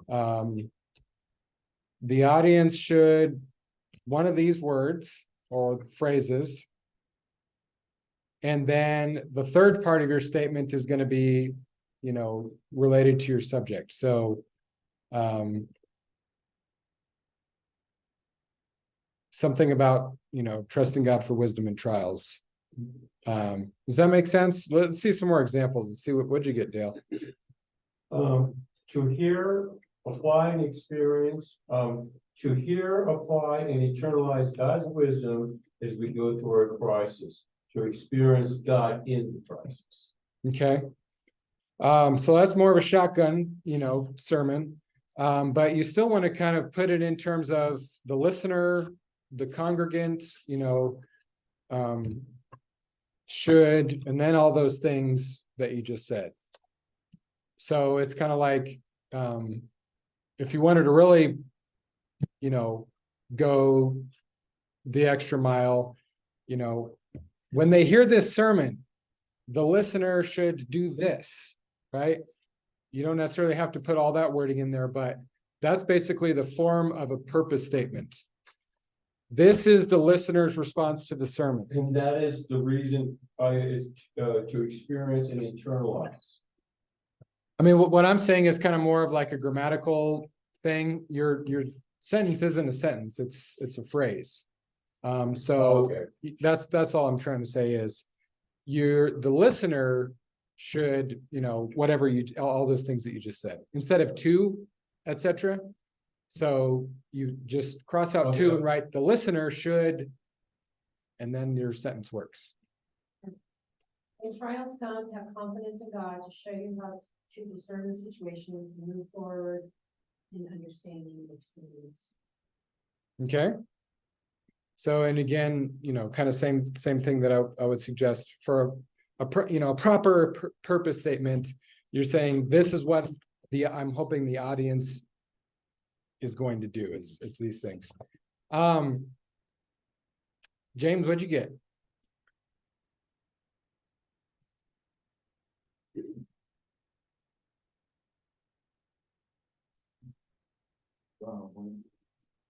The audience should, one of these words or phrases. And then the third part of your statement is going to be, you know, related to your subject. So, something about, you know, trusting God for wisdom and trials. Does that make sense? Let's see some more examples. Let's see what'd you get, Dale? To hear, apply and experience, to hear, apply and internalize God's wisdom as we go through our crisis, to experience God in the crisis. Okay. So that's more of a shotgun, you know, sermon. But you still want to kind of put it in terms of the listener, the congregant, you know, should, and then all those things that you just said. So it's kind of like, if you wanted to really, you know, go the extra mile, you know, when they hear this sermon, the listener should do this, right? You don't necessarily have to put all that wording in there, but that's basically the form of a purpose statement. This is the listener's response to the sermon. And that is the reason is to experience and internalize. I mean, what I'm saying is kind of more of like a grammatical thing. Your sentence isn't a sentence, it's a phrase. So Okay. that's all I'm trying to say is the listener should, you know, whatever all those things that you just said, instead of to, etc. So you just cross out to and write the listener should, and then your sentence works. In trials come, have confidence in God to show you how to discern the situation and move forward in understanding the experience. Okay. So, and again, you know, kind of same thing that I would suggest for a proper purpose statement. You're saying this is what I'm hoping the audience is going to do. It's these things. James, what'd you get?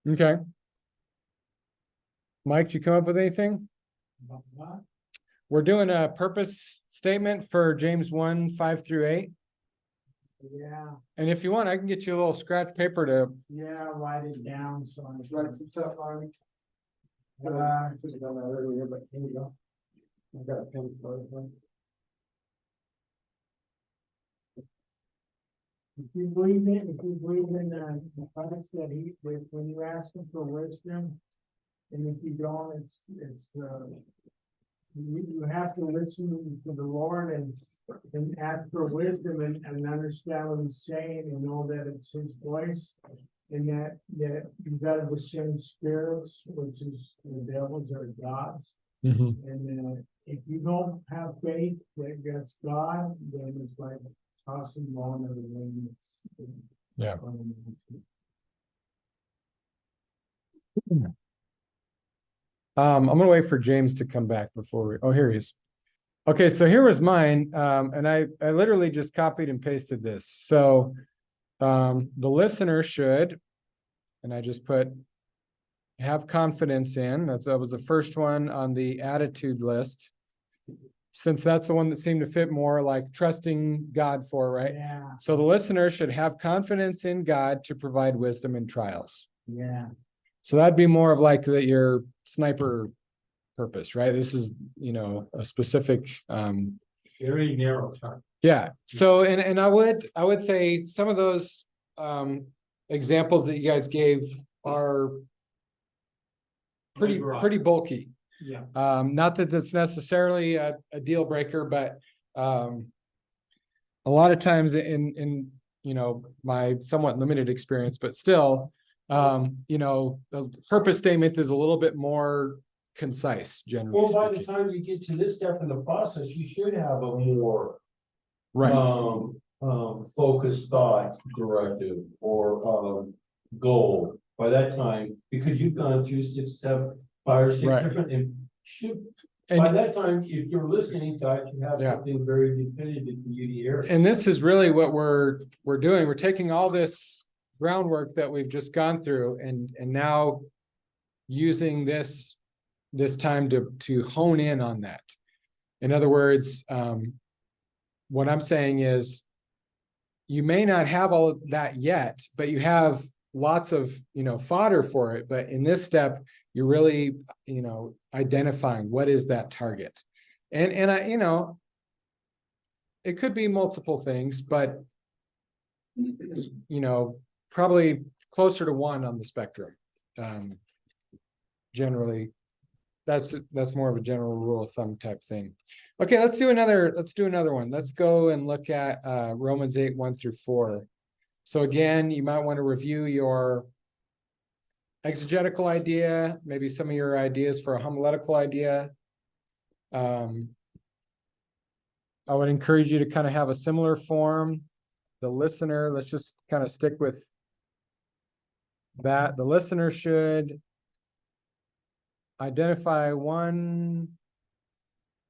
Okay. Mike, did you come up with anything? We're doing a purpose statement for James 1:5-8. Yeah, And if you want, I can get you a little scratch paper to. yeah, write it down, so I Write some stuff on it. should have done that earlier, but here we go. I've got a pen for it. If you believe in the Christ that when you ask him for wisdom, and if you don't, you have to listen to the Lord and ask for wisdom and understand what he's saying and know that it's his voice. And that you've got to discern spirits, which is the devils or gods. Mhm. And if you don't have faith that that's God, then it's like tossing ball in the wind. Yeah. I'm gonna wait for James to come back before here he is. Okay, so here was mine, and I literally just copied and pasted this. So the listener should, and I just put have confidence in. That was the first one on the attitude list. Since that's the one that seemed to fit more like trusting God for, right? Yeah, So the listener should have confidence in God to provide wisdom in trials. yeah. So that'd be more of like your sniper purpose, right? This is, a specific, Very narrow chart. yeah. So, and I would say some of those, examples that you guys gave are pretty bulky. Yeah. Not that that's necessarily a deal breaker, but, a lot of times in, my somewhat limited experience, but still, the purpose statement is a little bit more concise, generally Well, by the speaking. time you get to this step in the process, you should have a more Right, focused thought directive or, goal by that time, because you've gone through 6, 7, 5 or 6 Right. different, and should, by and, that time, if you're listening to it, you have Yeah. something very definitive for you to hear. and this is really what we're doing. We're taking all this groundwork that we've just gone through and now using this time to hone in on that. In other words, what I'm saying is you may not have all of that yet, but you have lots of, fodder for it. But in this step, you're really, identifying what is that target. And I, it could be multiple things, but probably closer to one on the spectrum. Generally, that's more of a general rule of thumb type thing. Okay, let's do another one. Let's go and look at Romans 8, 1-4. So again, you might want to review your exegetical idea, maybe some of your ideas for a homiletical idea. I would encourage you to kind of have a similar form. The listener, let's just kind of stick with that. The listener should identify 1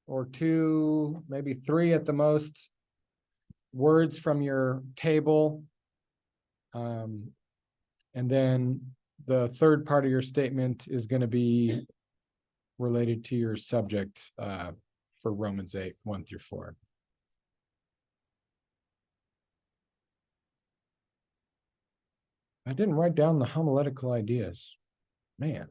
or 2, maybe 3 at the most, words from your table. And then the third part of your statement is going to be related to your subject for Romans 8, 1-4. I didn't write down the homiletical ideas. Man.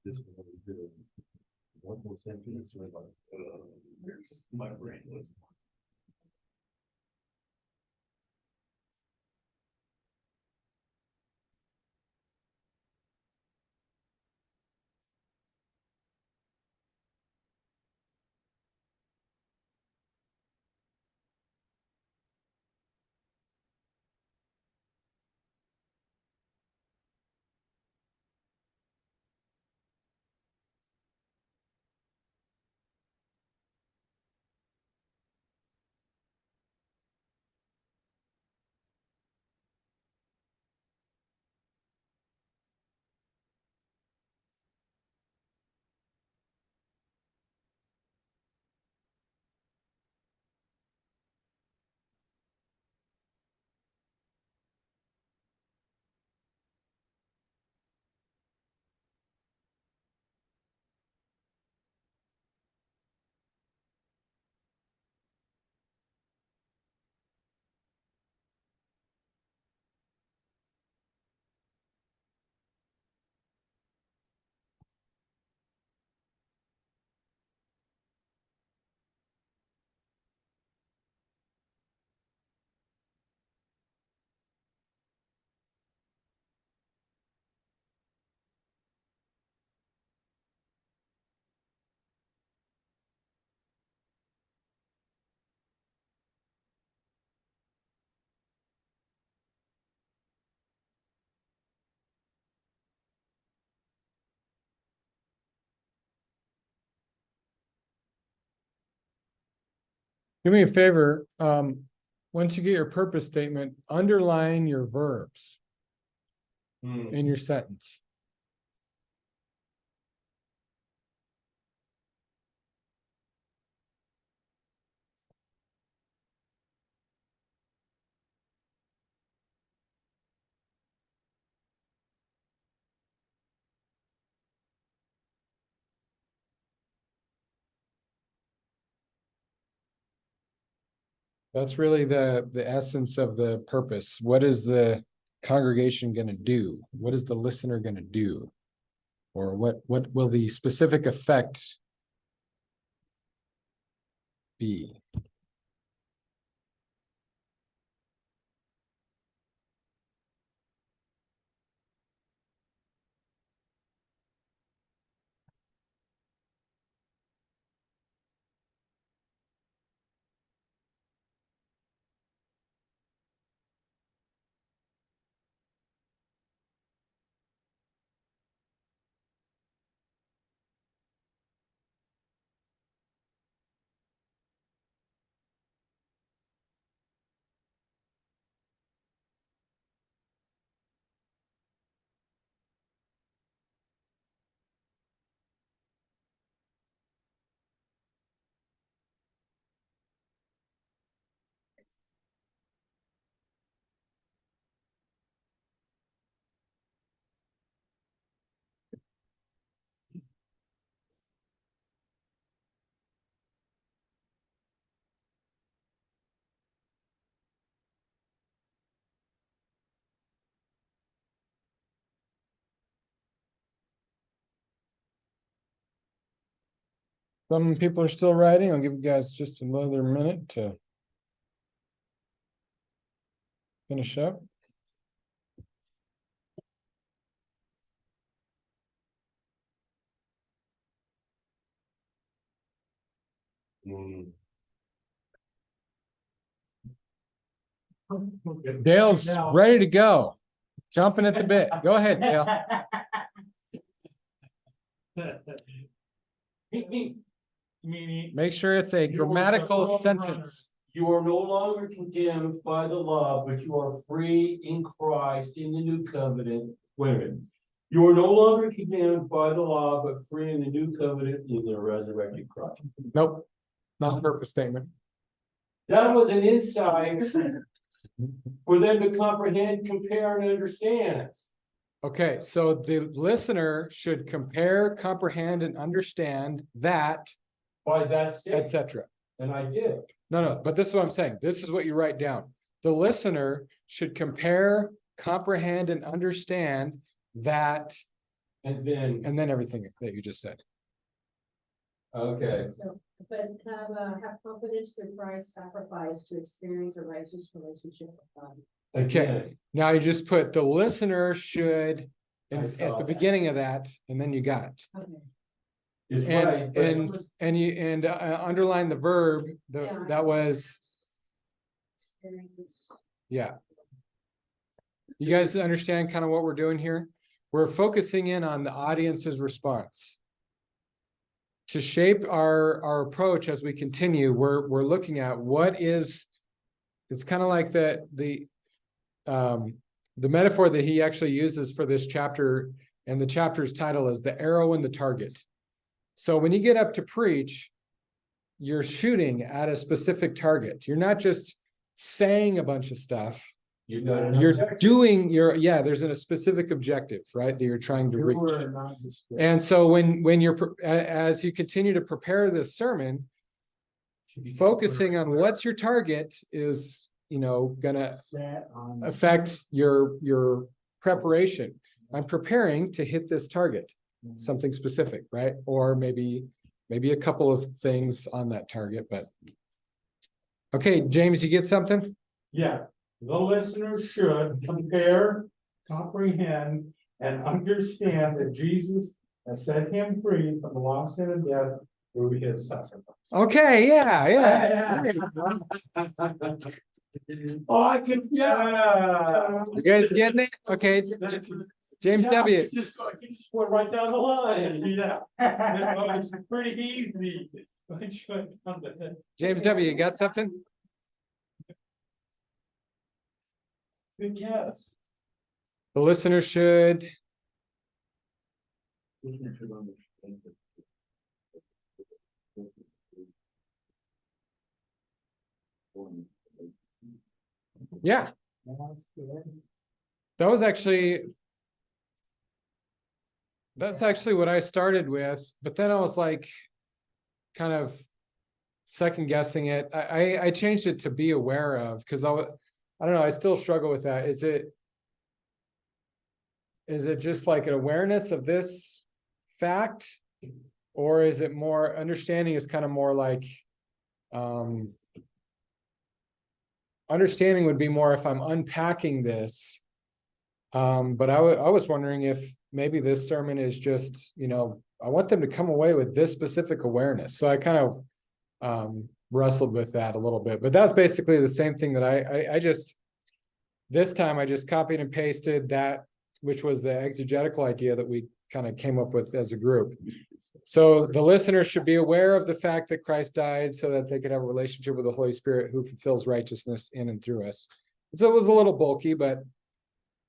This one we do. One more sentence, like, my brain was. Do me a favor, once you get your purpose statement, underline your verbs in your sentence. That's really the essence of the purpose. What is the congregation gonna do? What is the listener gonna do? Or what will the specific effect be? Some people are still writing. I'll give you guys just another minute to finish up. Dale's ready to go. Jumping at the bit. Go ahead, Dale. Make sure it's a grammatical sentence. You are no longer condemned by the law, but you are free in Christ in the new covenant. Wait a minute. You are no longer condemned by the law, but free in the new covenant in the resurrected Christ. Nope, not a purpose statement. That was an insight for them to comprehend, compare, and understand. Okay, so the listener should compare, comprehend, and understand that, By that statement, etc. and I did. No, but this is what I'm saying. This is what you write down. The listener should compare, comprehend, and understand that, And then, everything that you just said. okay, So, but have confidence through Christ's sacrifice to experience a righteous relationship with God. again, Now you just put the listener should I at saw the that. beginning of that, and then you got it. Okay. it's right, And but and underline the verb, Yeah. that was, Experience. yeah. You guys understand kind of what we're doing here? We're focusing in on the audience's response. To shape our approach as we continue, we're looking at what is, it's kind of like the metaphor that he actually uses for this chapter, and the chapter's title is The Arrow and the Target. So when you get up to preach, you're shooting at a specific target. You're not just saying a bunch of stuff. you got an You're objective. doing there's a specific objective, right, that you're trying to reach. And so when you're, as you continue to prepare this sermon, focusing on what's your target is, gonna affect your preparation. I'm preparing to hit this target, something specific, right? Or maybe a couple of things on that target, but. Okay, James, you get something? Yeah, the listener should compare, comprehend, and understand that Jesus has set him free from the law, sin, and death through his sacrifice. Okay, yeah. Oh, I can, yeah. You guys getting it? Okay, James W. I just went right down the line. Yeah. It's pretty easy. James W., you got something? Good guess. The listener should, yeah, that was actually. That's actually what I started with, but then I was like, kind of second guessing it. I changed it to be aware of, because I don't know, I still struggle with that. Is it just like an awareness of this fact? Or is it more understanding is kind of more like, understanding would be more if I'm unpacking this. But I was wondering if maybe this sermon is just, I want them to come away with this specific awareness. So I kind of wrestled with that a little bit, but that's basically the same thing that I just, this time I just copied and pasted that, which was the exegetical idea that we kind of came up with as a group. So the listener should be aware of the fact that Christ died so that they could have a relationship with the Holy Spirit who fulfills righteousness in and through us. So it was a little bulky, but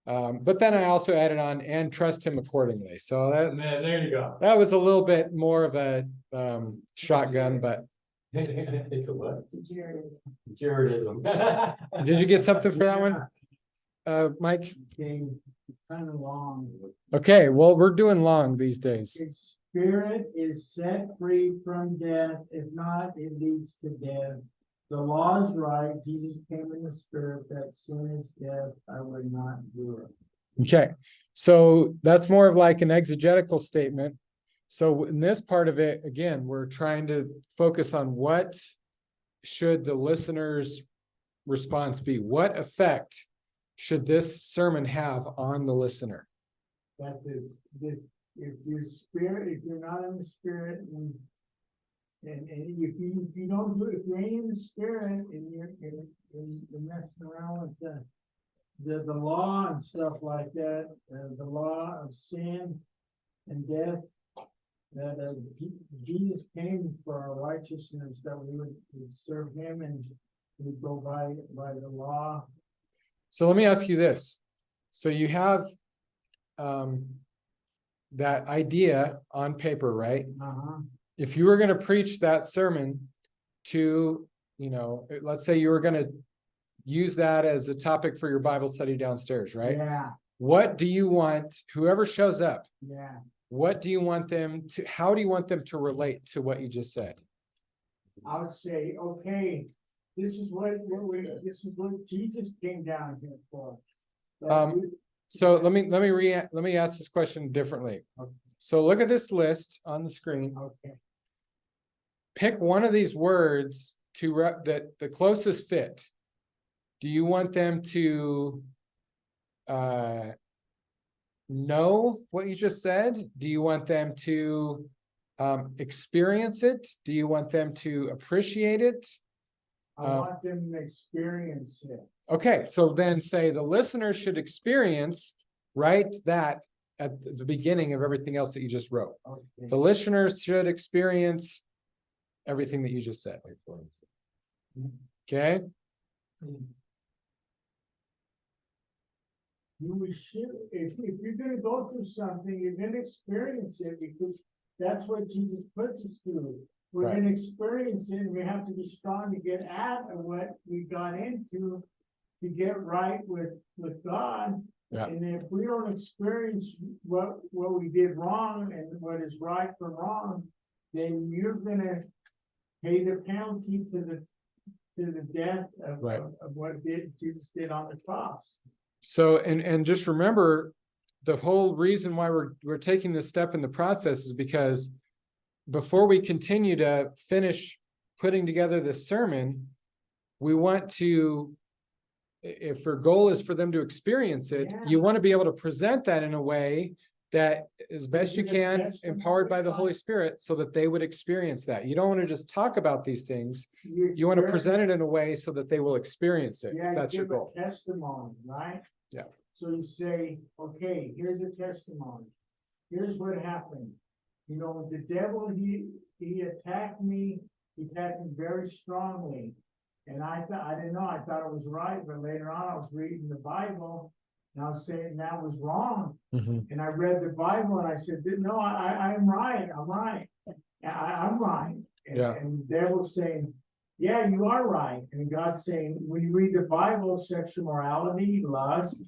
then I also added on and trust him accordingly. So There you go. that was a little bit more of a shotgun, but It's a what? Jaredism. did you get something for that one? Mike? Kind of long. Okay, well, we're doing long these days. Its spirit is set free from death. If not, it leads to death. The law is right. Jesus came in the spirit that sin is death. I would not do it. Okay, so that's more of like an exegetical statement. So in this part of it, again, we're trying to focus on what should the listener's response be? What effect should this sermon have on the listener? That is, if your spirit, if you're not in the spirit, and if you don't do it, if you ain't in the spirit and you're messing around with the law and stuff like that, the law of sin and death, that Jesus came for our righteousness, that we would serve him and we go by the law. So let me ask you this. So you have that idea on paper, right? If you were going to preach that sermon to, let's say you were going to use that as a topic for your Bible study downstairs, right? Yeah, What do you want, whoever shows up, yeah. what do you want them to, how do you want them to relate to what you just said? I would say, okay, this is what Jesus came down here for. So let me ask this question differently. So look at this list on the screen. Okay. Pick one of these words to that the closest fit. Do you want them to know what you just said? Do you want them to experience it? Do you want them to appreciate it? I want them to experience it. Okay, so then say the listener should experience, write that at the beginning of everything else that you just wrote. Okay. The listeners should experience everything that you just said. Okay? You should, if you're gonna go through something, you're gonna experience it because that's what Jesus puts us through. We're Right. gonna experience it, and we have to be strong to get out of what we got into to get right with God. Yeah. And if we don't experience what we did wrong and what is right from wrong, then you're gonna pay the penalty to the death of, Right. of what Jesus did on the cross. So, and just remember, the whole reason why we're taking this step in the process is because before we continue to finish putting together this sermon, we want to, if our goal is for them to experience it, you want to be able to present that in a way that as best you can, empowered by the Holy Spirit, so that they would experience that. You don't want to just talk about these things. You want to present it in a way so that they will experience it. Yeah, That's your give a goal. testimony, right? Yeah. So you say, okay, here's a testimony. Here's what happened. You know, the devil, he attacked me very strongly. And I didn't know, I thought it was right, but later on I was reading the Bible. And I was saying that was wrong. And I read the Bible and I said, no, I'm right, I'm right. I'm right. Yeah. And the devil's saying, yeah, you are right. And God's saying, when you read the Bible, sexual morality, lust,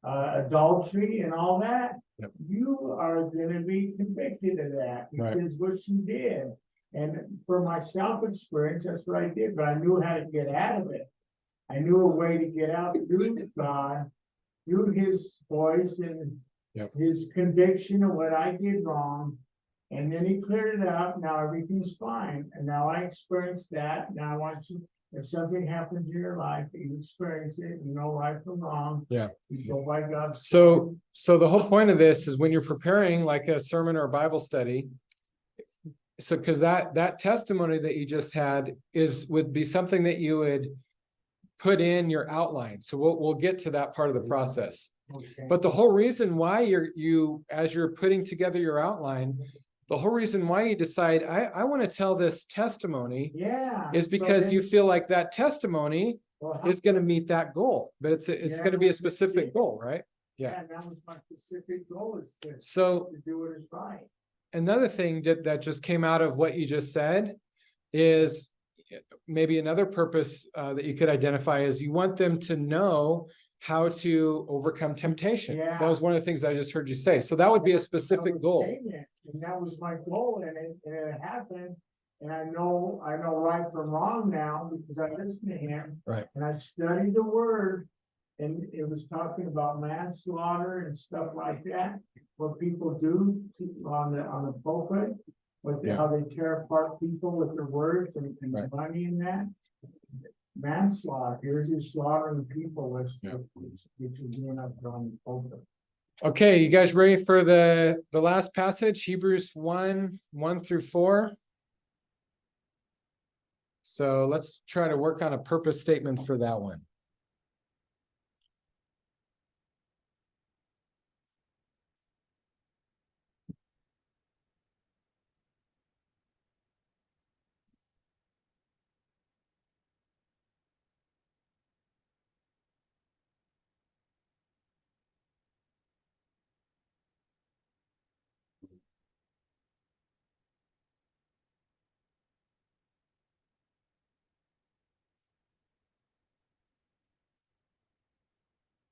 adultery and all that, Yep. you are gonna be convicted of that Right. because what you did. And for my self-experience, that's what I did, but I knew how to get out of it. I knew a way to get out through God, through his voice and Yep. his conviction of what I did wrong. And then he cleared it up. Now everything's fine. And now I experienced that. Now I want you, if something happens in your life, you experience it, you know right from wrong. Yeah. You go by God's. So the whole point of this is when you're preparing like a sermon or a Bible study. So, because that testimony that you just had would be something that you would put in your outline. So we'll get to that part of the process. Okay. But the whole reason why as you're putting together your outline, the whole reason why you decide, I want to tell this testimony Yeah. is so because then- you feel like that testimony well, is going to meet that goal, but it's Yeah. going to be a specific goal, right? Yeah, that was my specific goal is So to do what is right. another thing that just came out of what you just said is maybe another purpose that you could identify is you want them to know how to overcome temptation. Yeah. That was one of the things I just heard you say. So that would be a specific goal. And that was my goal, and it happened. And I know right from wrong now because I listened to him. Right. And I studied the word, and it was talking about manslaughter and stuff like that. What people do on the pulpit, Yeah. how they tear apart people with their words and Right. money in that. Manslaughter, here's you slaughtering people with, Yeah. which is doing up on the pulpit. Okay, you guys ready for the last passage, Hebrews 1:1-4? So let's try to work on a purpose statement for that one.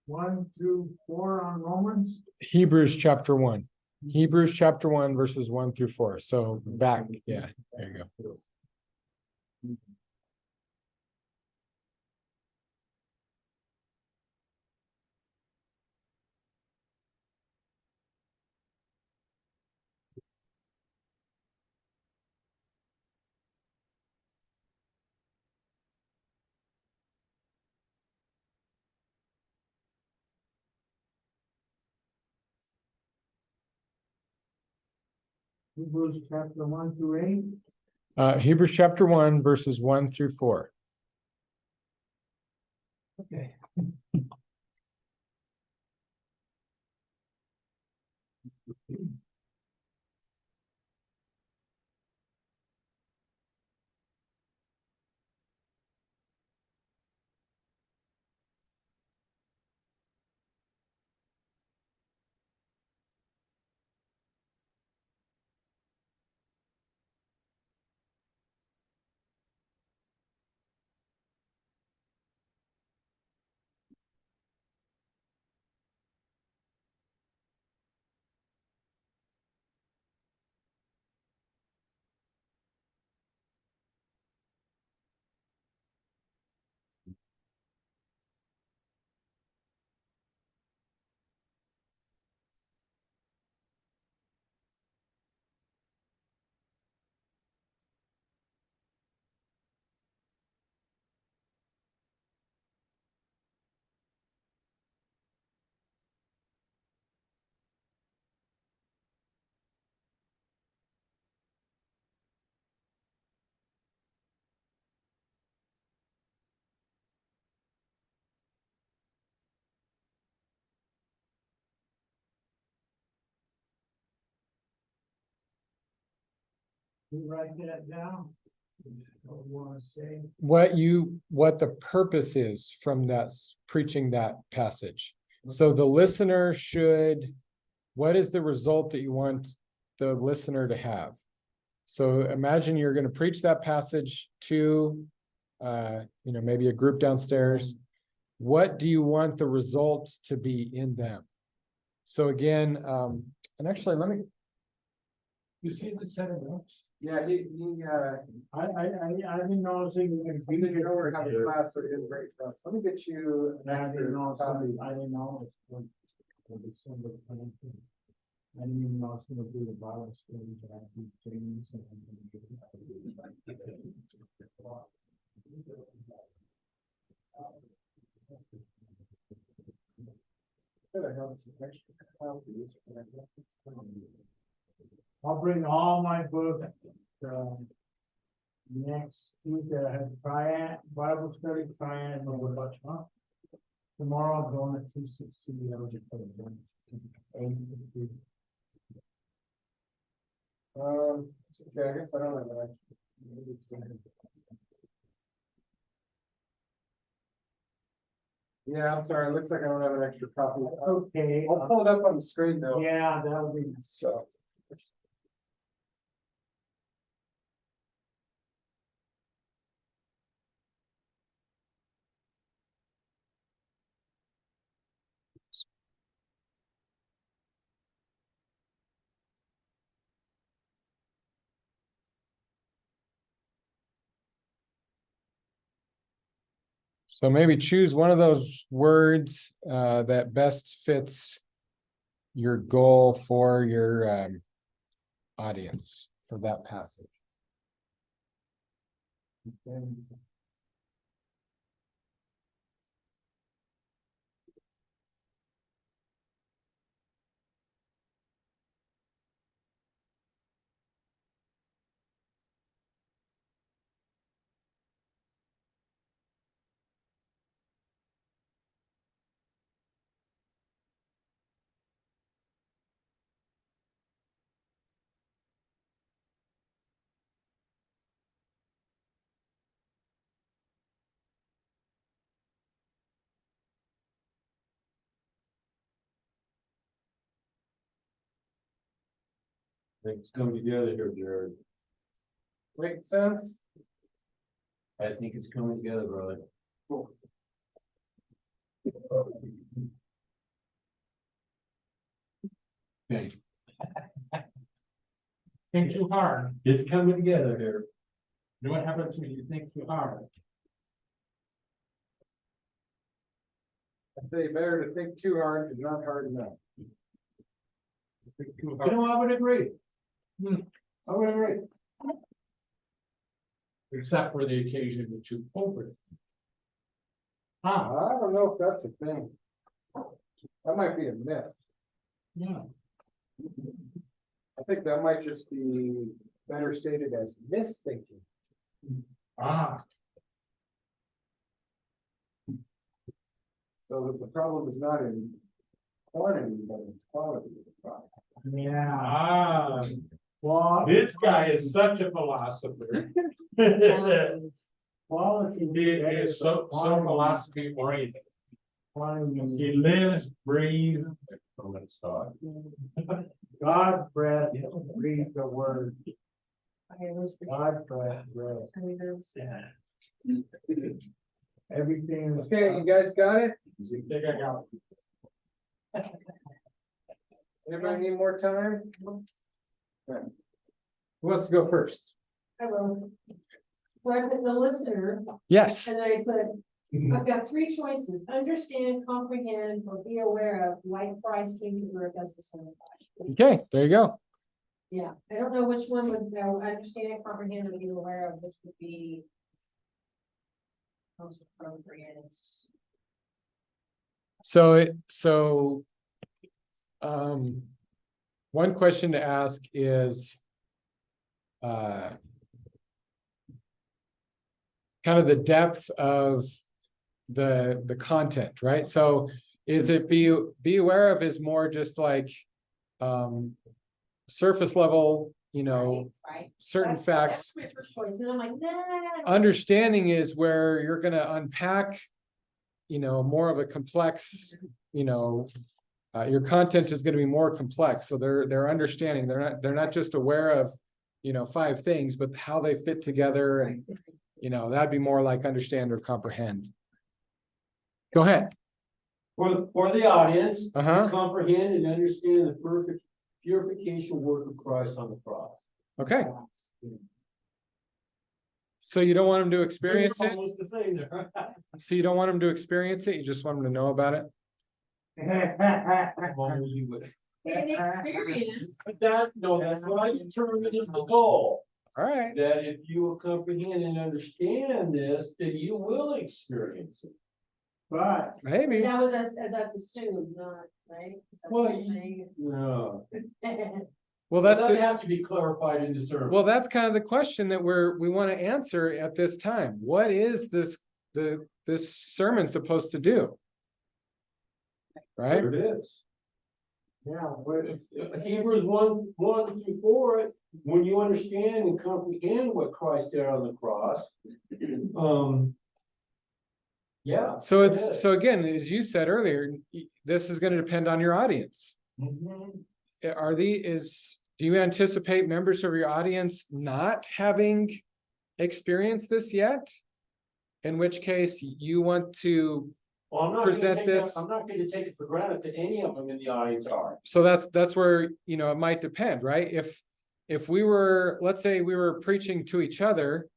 One through four on Romans. Hebrews chapter 1. Hebrews chapter 1, verses 1-4. So back, yeah, there you go. Hebrews chapter 1-8. Hebrews chapter 1, verses 1-4. Okay. You write that down? What you wanna say? what the purpose is from preaching that passage. So the listener should, what is the result that you want the listener to have? So imagine you're going to preach that passage to, maybe a group downstairs. What do you want the results to be in them? So again, and actually, let me. You see the set of notes? Yeah, I've been noticing. we didn't know we're having class, so we didn't break notes. Let me get you. I didn't know, I didn't know. December 20th. I didn't even know it's gonna be the Bible study that I keep doing. So I'm gonna do I'll bring all my books. Next Tuesday, I have triad, Bible study, triad, and a bunch of. Tomorrow, I'm going to 260. Okay, I guess I don't have that. Yeah, I'm sorry, it looks like I don't have an extra copy. That's okay. I'll pull it up on the screen though. Yeah, that'll be. So. So maybe choose one of those words that best fits your goal for your audience for that passage. Things come together here, Jared. Make sense? I think it's coming together, brother. Okay, Think too hard. it's coming together here. You know what happens when you think too hard? I'd say better to think too hard than not hard enough. Think too You hard. know, I would agree. I would agree. Except for the occasion that you over it. Ah, I don't know if that's a thing. That might be a myth. yeah. I think that might just be better stated as misthinking. Ah, So that the problem is not in quantity, but in quality of the product. yeah. Ah. Well, This guy is such a philosopher. quality. He is so philosophy oriented. Quantity. He lives, breathes. Oh, let's start. God breath, read the word. Okay, those for- God breath, breath. I mean, those- Everything is. Okay, you guys got it? Think I got it. Anybody need more time? Okay. Who wants to go first? I will. So I put the listener, Yes. and then I put, I've got three choices: understand, comprehend, or be aware of why Christ came to earth as the Son of God. Okay, there you go. Yeah, I don't know which one would, understand, comprehend, or be aware of, which would be most appropriate. So, one question to ask is, kind of the depth of the content, right? So is it be aware of is more just like, surface level you know, Right. certain That's facts. my first choice, and I'm like, nah. Understanding is where you're gonna unpack, you know, more of a complex, you know, your content is gonna be more complex, so they're understanding, they're not just aware of, you know, 5 things, but how they fit together, and, you know, that'd be more like understand or comprehend. Go ahead. For the audience, Uh-huh. to comprehend and understand the perfect purification work of Christ on the cross. Okay, so you don't want them to experience it, Almost the same there. so you don't want them to experience it, you just want them to know about it? Well, you would- An experience. But that's what I determined is the goal. All right, That if you will comprehend and understand this, that you will experience it. But maybe. That was as that's assumed, not, right? Is that what you're saying? No. Well, that's That the, have to be clarified in discernment. well, that's kind of the question that we want to answer at this time. What is this sermon supposed to do? Right? There it is. yeah, Hebrews 1-4, when you understand and comprehend what Christ did on the cross. Yeah. So go ahead. so again, as you said earlier, this is going to depend on your audience. Mhm. Do you anticipate members of your audience not having experienced this yet? In which case you want to, Well, I'm not present gonna take this- I'm not gonna take it for granted that any of them in the audience are. so that's where, you know, it might depend, right? If we were, let's say we were preaching to each other,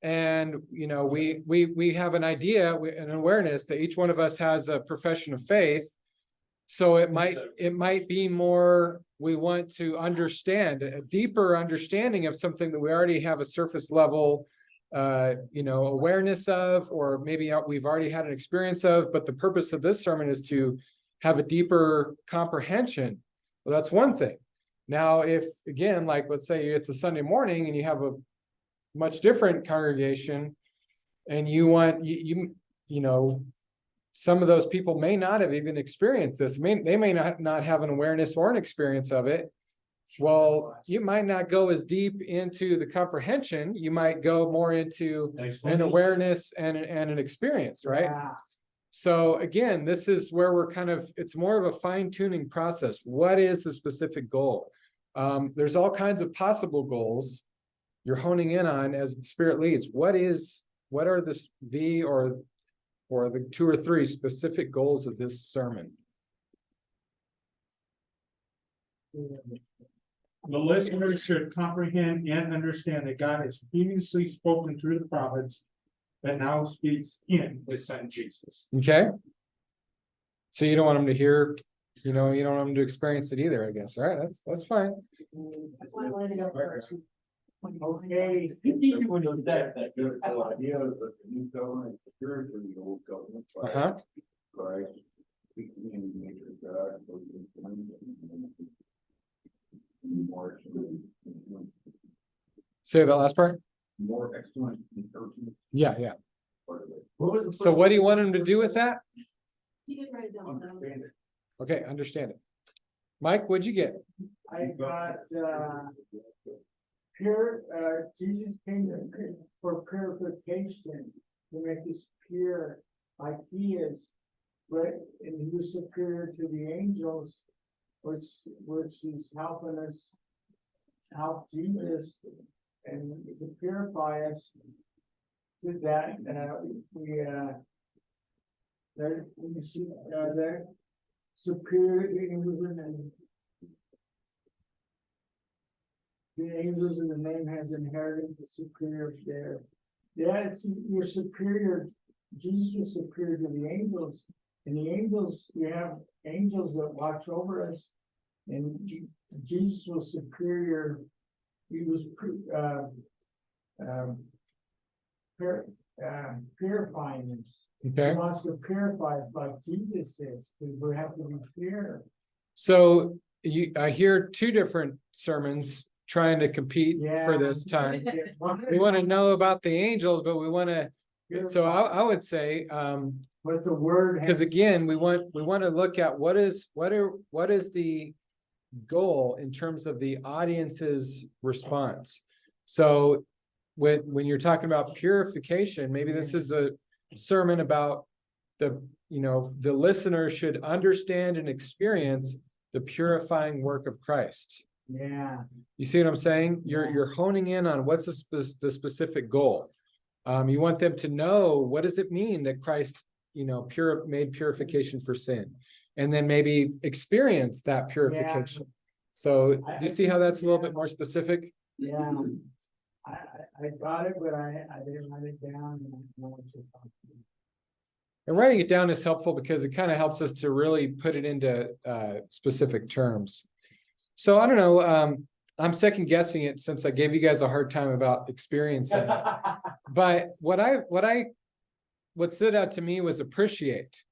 and, you know, we have an idea, an awareness that each one of us has a profession of faith. So it might be more, we want to understand a deeper understanding of something that we already have a surface level, you know, awareness of, or maybe we've already had an experience of, but the purpose of this sermon is to have a deeper comprehension. Well, that's one thing. Now, if, again, like, let's say it's a Sunday morning and you have a much different congregation, and you want, you know, some of those people may not have even experienced this. They may not have an awareness or an experience of it. Well, you might not go as deep into the comprehension. You might go more into an awareness and an experience, right? yeah. So again, this is where we're kind of, it's more of a fine tuning process. What is the specific goal? There's all kinds of possible goals you're honing in on as the Spirit leads. What are the or the 2 or 3 specific goals of this sermon? The listeners should comprehend and understand that God has previously spoken through the prophets, that now speaks in His Son Jesus. Okay. So you don't want them to hear, you know, you don't want them to experience it either, I guess. All right, that's fine. That's why I wanted to go first. Okay. That good idea, but the new government, the spiritual, the old government. Uh-huh. Right. We can make it God, but we can- More excellent. Say that last part. More excellent. encouragement Yeah. part of it. So what do you want them to do with that? You did write it down. Understand it. Okay, understand it. Mike, what'd you get? I got, Jesus came for purification, to make us pure like He is. But, and He was superior to the angels, which is helping us help Jesus and to purify us. To that, that superior angels and the angels in the name has inherited the superior share. Yeah, you're superior. Jesus was superior to the angels, and the angels, you have angels that watch over us. And Jesus was superior. He was purifying us. He Okay. wants to purify us like Jesus is, because we have to be pure. So I hear 2 different sermons trying to compete Yeah. for this time. We want to know about the angels, but we want to, so I would say, But the word because has, again, we want to look at what is the goal in terms of the audience's response. So when you're talking about purification, maybe this is a sermon about the listener should understand and experience the purifying work of Christ. Yeah. You see what I'm saying? You're honing in on what's the specific goal. You want them to know, what does it mean that Christ, made purification for sin, and then maybe experience that purification. So do you see how that's a little bit more specific? Yeah. I got it, but I didn't write it down. And I know what you're talking about. And writing it down is helpful because it kind of helps us to really put it into specific terms. So I don't know, I'm second guessing it since I gave you guys a hard time about experiencing it. But what stood out to me was appreciate.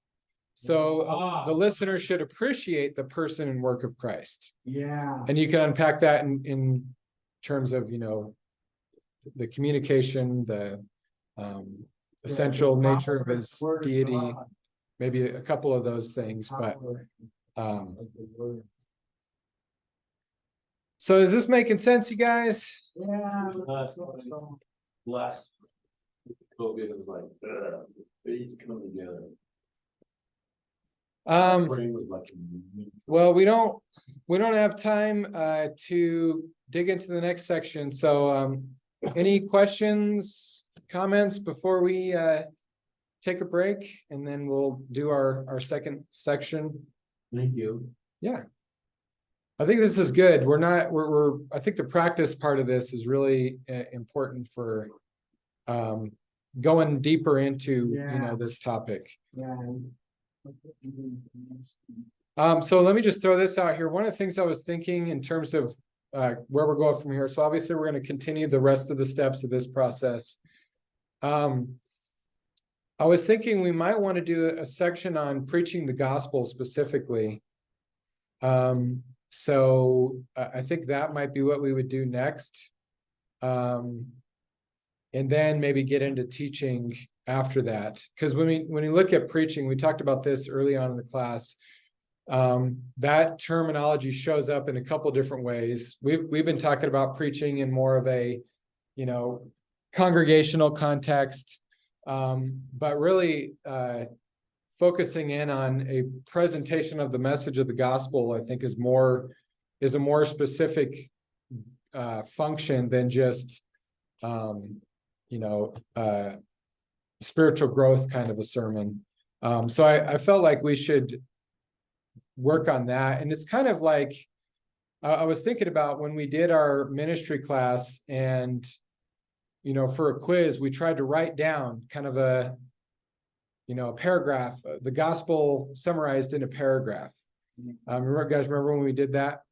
So the listener should appreciate the person and work of Christ. Yeah. And you can unpack that in terms of, the communication, the essential nature of his deity, maybe a couple of those things, but so is this making sense, you guys? Yeah. Last COVID was like, it's coming together. Praying was like, Well, we don't have time to dig into the next section. So any questions, comments before we take a break, and then we'll do our second section. thank you. Yeah. I think this is good. I think the practice part of this is really important for going deeper into, this topic. Yeah. So let me just throw this out here. One of the things I was thinking in terms of where we're going from here. So obviously we're going to continue the rest of the steps of this process. I was thinking we might want to do a section on preaching the gospel specifically. So I think that might be what we would do next. And then maybe get into teaching after that. Because when we look at preaching, we talked about this early on in the class. That terminology shows up in a couple different ways. We've been talking about preaching in more of a, congregational context, but really focusing in on a presentation of the message of the gospel, I think is a more specific function than just spiritual growth kind of a sermon. So I felt like we should work on that. And it's kind of like, I was thinking about when we did our ministry class, and, for a quiz, we tried to write down kind of a paragraph, the gospel summarized in a paragraph. Remember when we did that?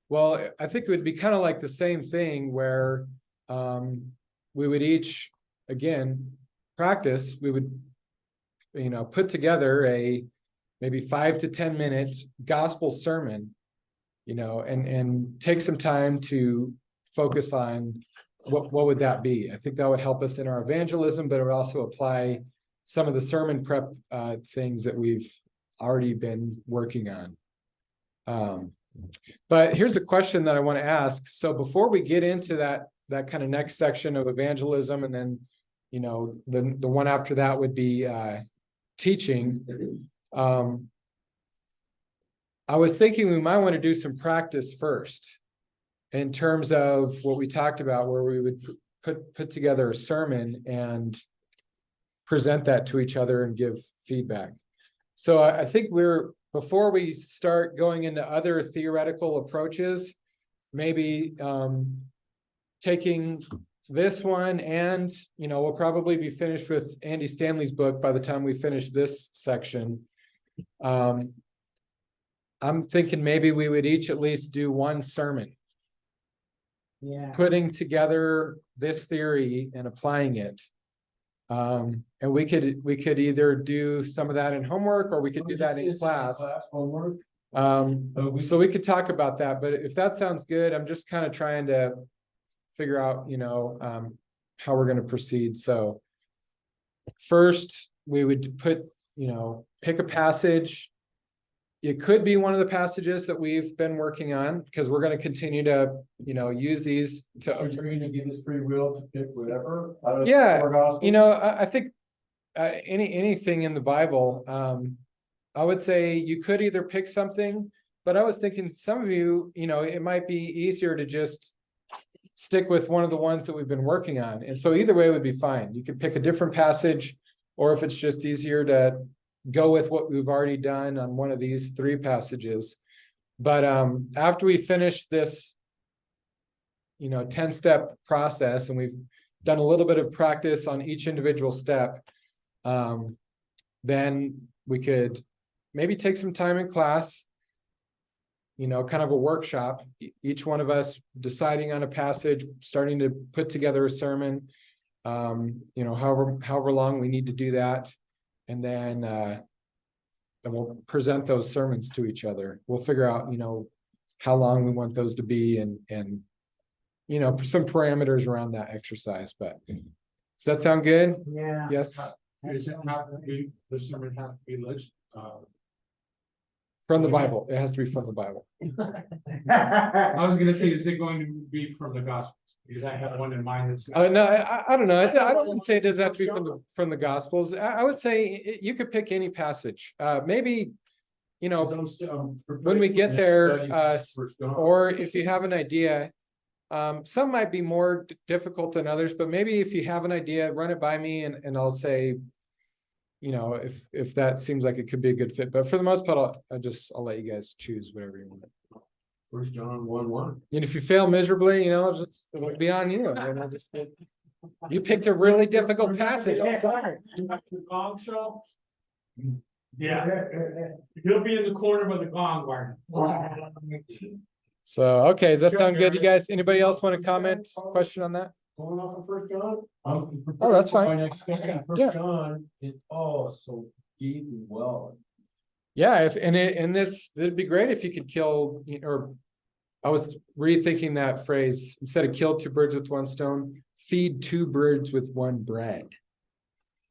Well, I think it would be kind of like the same thing where we would each, again, practice, we would, put together a maybe 5 to 10 minute gospel sermon, and take some time to focus on what would that be. I think that would help us in our evangelism, but it would also apply some of the sermon prep things that we've already been working on. But here's a question that I want to ask. So before we get into that kind of next section of evangelism, and then, the one after that would be teaching. I was thinking we might want to do some practice first in terms of what we talked about, where we would put together a sermon and present that to each other and give feedback. So I think before we start going into other theoretical approaches, maybe taking this one, and we'll probably be finished with Andy Stanley's book by the time we finish this section. I'm thinking maybe we would each at least do one sermon, putting together this theory and applying it. And we could either do some of that in homework, or we could do that in class. Homework. So we could talk about that, but if that sounds good, I'm just kind of trying to figure out, how we're going to proceed. So first we would pick a passage, it could be one of the passages that we've been working on, because we're gonna continue to, use these So to. you're gonna give us free will to pick whatever? out of the Yeah, four Gospels? I think anything in the Bible, I would say you could either pick something, but I was thinking some of you, it might be easier to just stick with one of the ones that we've been working on. And so either way would be fine. You could pick a different passage, or if it's just easier to go with what we've already done on one of these 3 passages. But after we finish this, 10-step process, and we've done a little bit of practice on each individual step, then we could maybe take some time in class, kind of a workshop, each one of us deciding on a passage, starting to put together a sermon, however long we need to do that. And then we'll present those sermons to each other. We'll figure out, how long we want those to be, and some parameters around that exercise. But does that sound good? Yeah. Yes, Does it have to be, the sermon have to be listed? from the Bible. It has to be from the Bible. I was gonna say, is it going to be from the Gospels? Because I have one in mind that's. No, I don't know. I don't say it doesn't have to be from the Gospels. I would say you could pick any passage. Maybe, when we get there, or if you have an idea, some might be more difficult than others, but maybe if you have an idea, run it by me, and I'll say, if that seems like it could be a good fit. But for the most part, I'll let you guys choose whatever you want. 1 John 1:1. And if you fail miserably, it'll be on you. And you picked a really difficult passage. I'm sorry. The gong show? Yeah. He'll be in the corner with the gong wire. So, okay, does that sound good, you guys? Anybody else want to comment, question on that? Going off of 1 John? Oh, that's fine. My next thing, 1 Yeah. John, it's so deep and well. Yeah, it'd be great if you could kill, or I was rethinking that phrase, instead of kill 2 birds with 1 stone, feed 2 birds with 1 bread.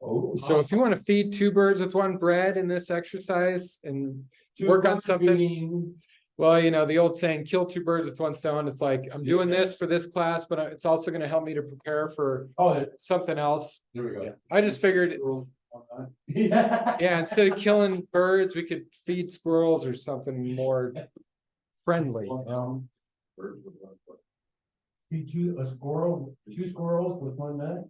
Oh. So if you want to feed 2 birds with 1 bread in this exercise and work on something, well, the old saying, kill 2 birds with 1 stone. It's like, I'm doing this for this class, but it's also going to help me to prepare for something else. There we go. I just figured, yeah, instead of killing birds, we could feed squirrels or something more friendly. Feed 2 squirrels with 1 net?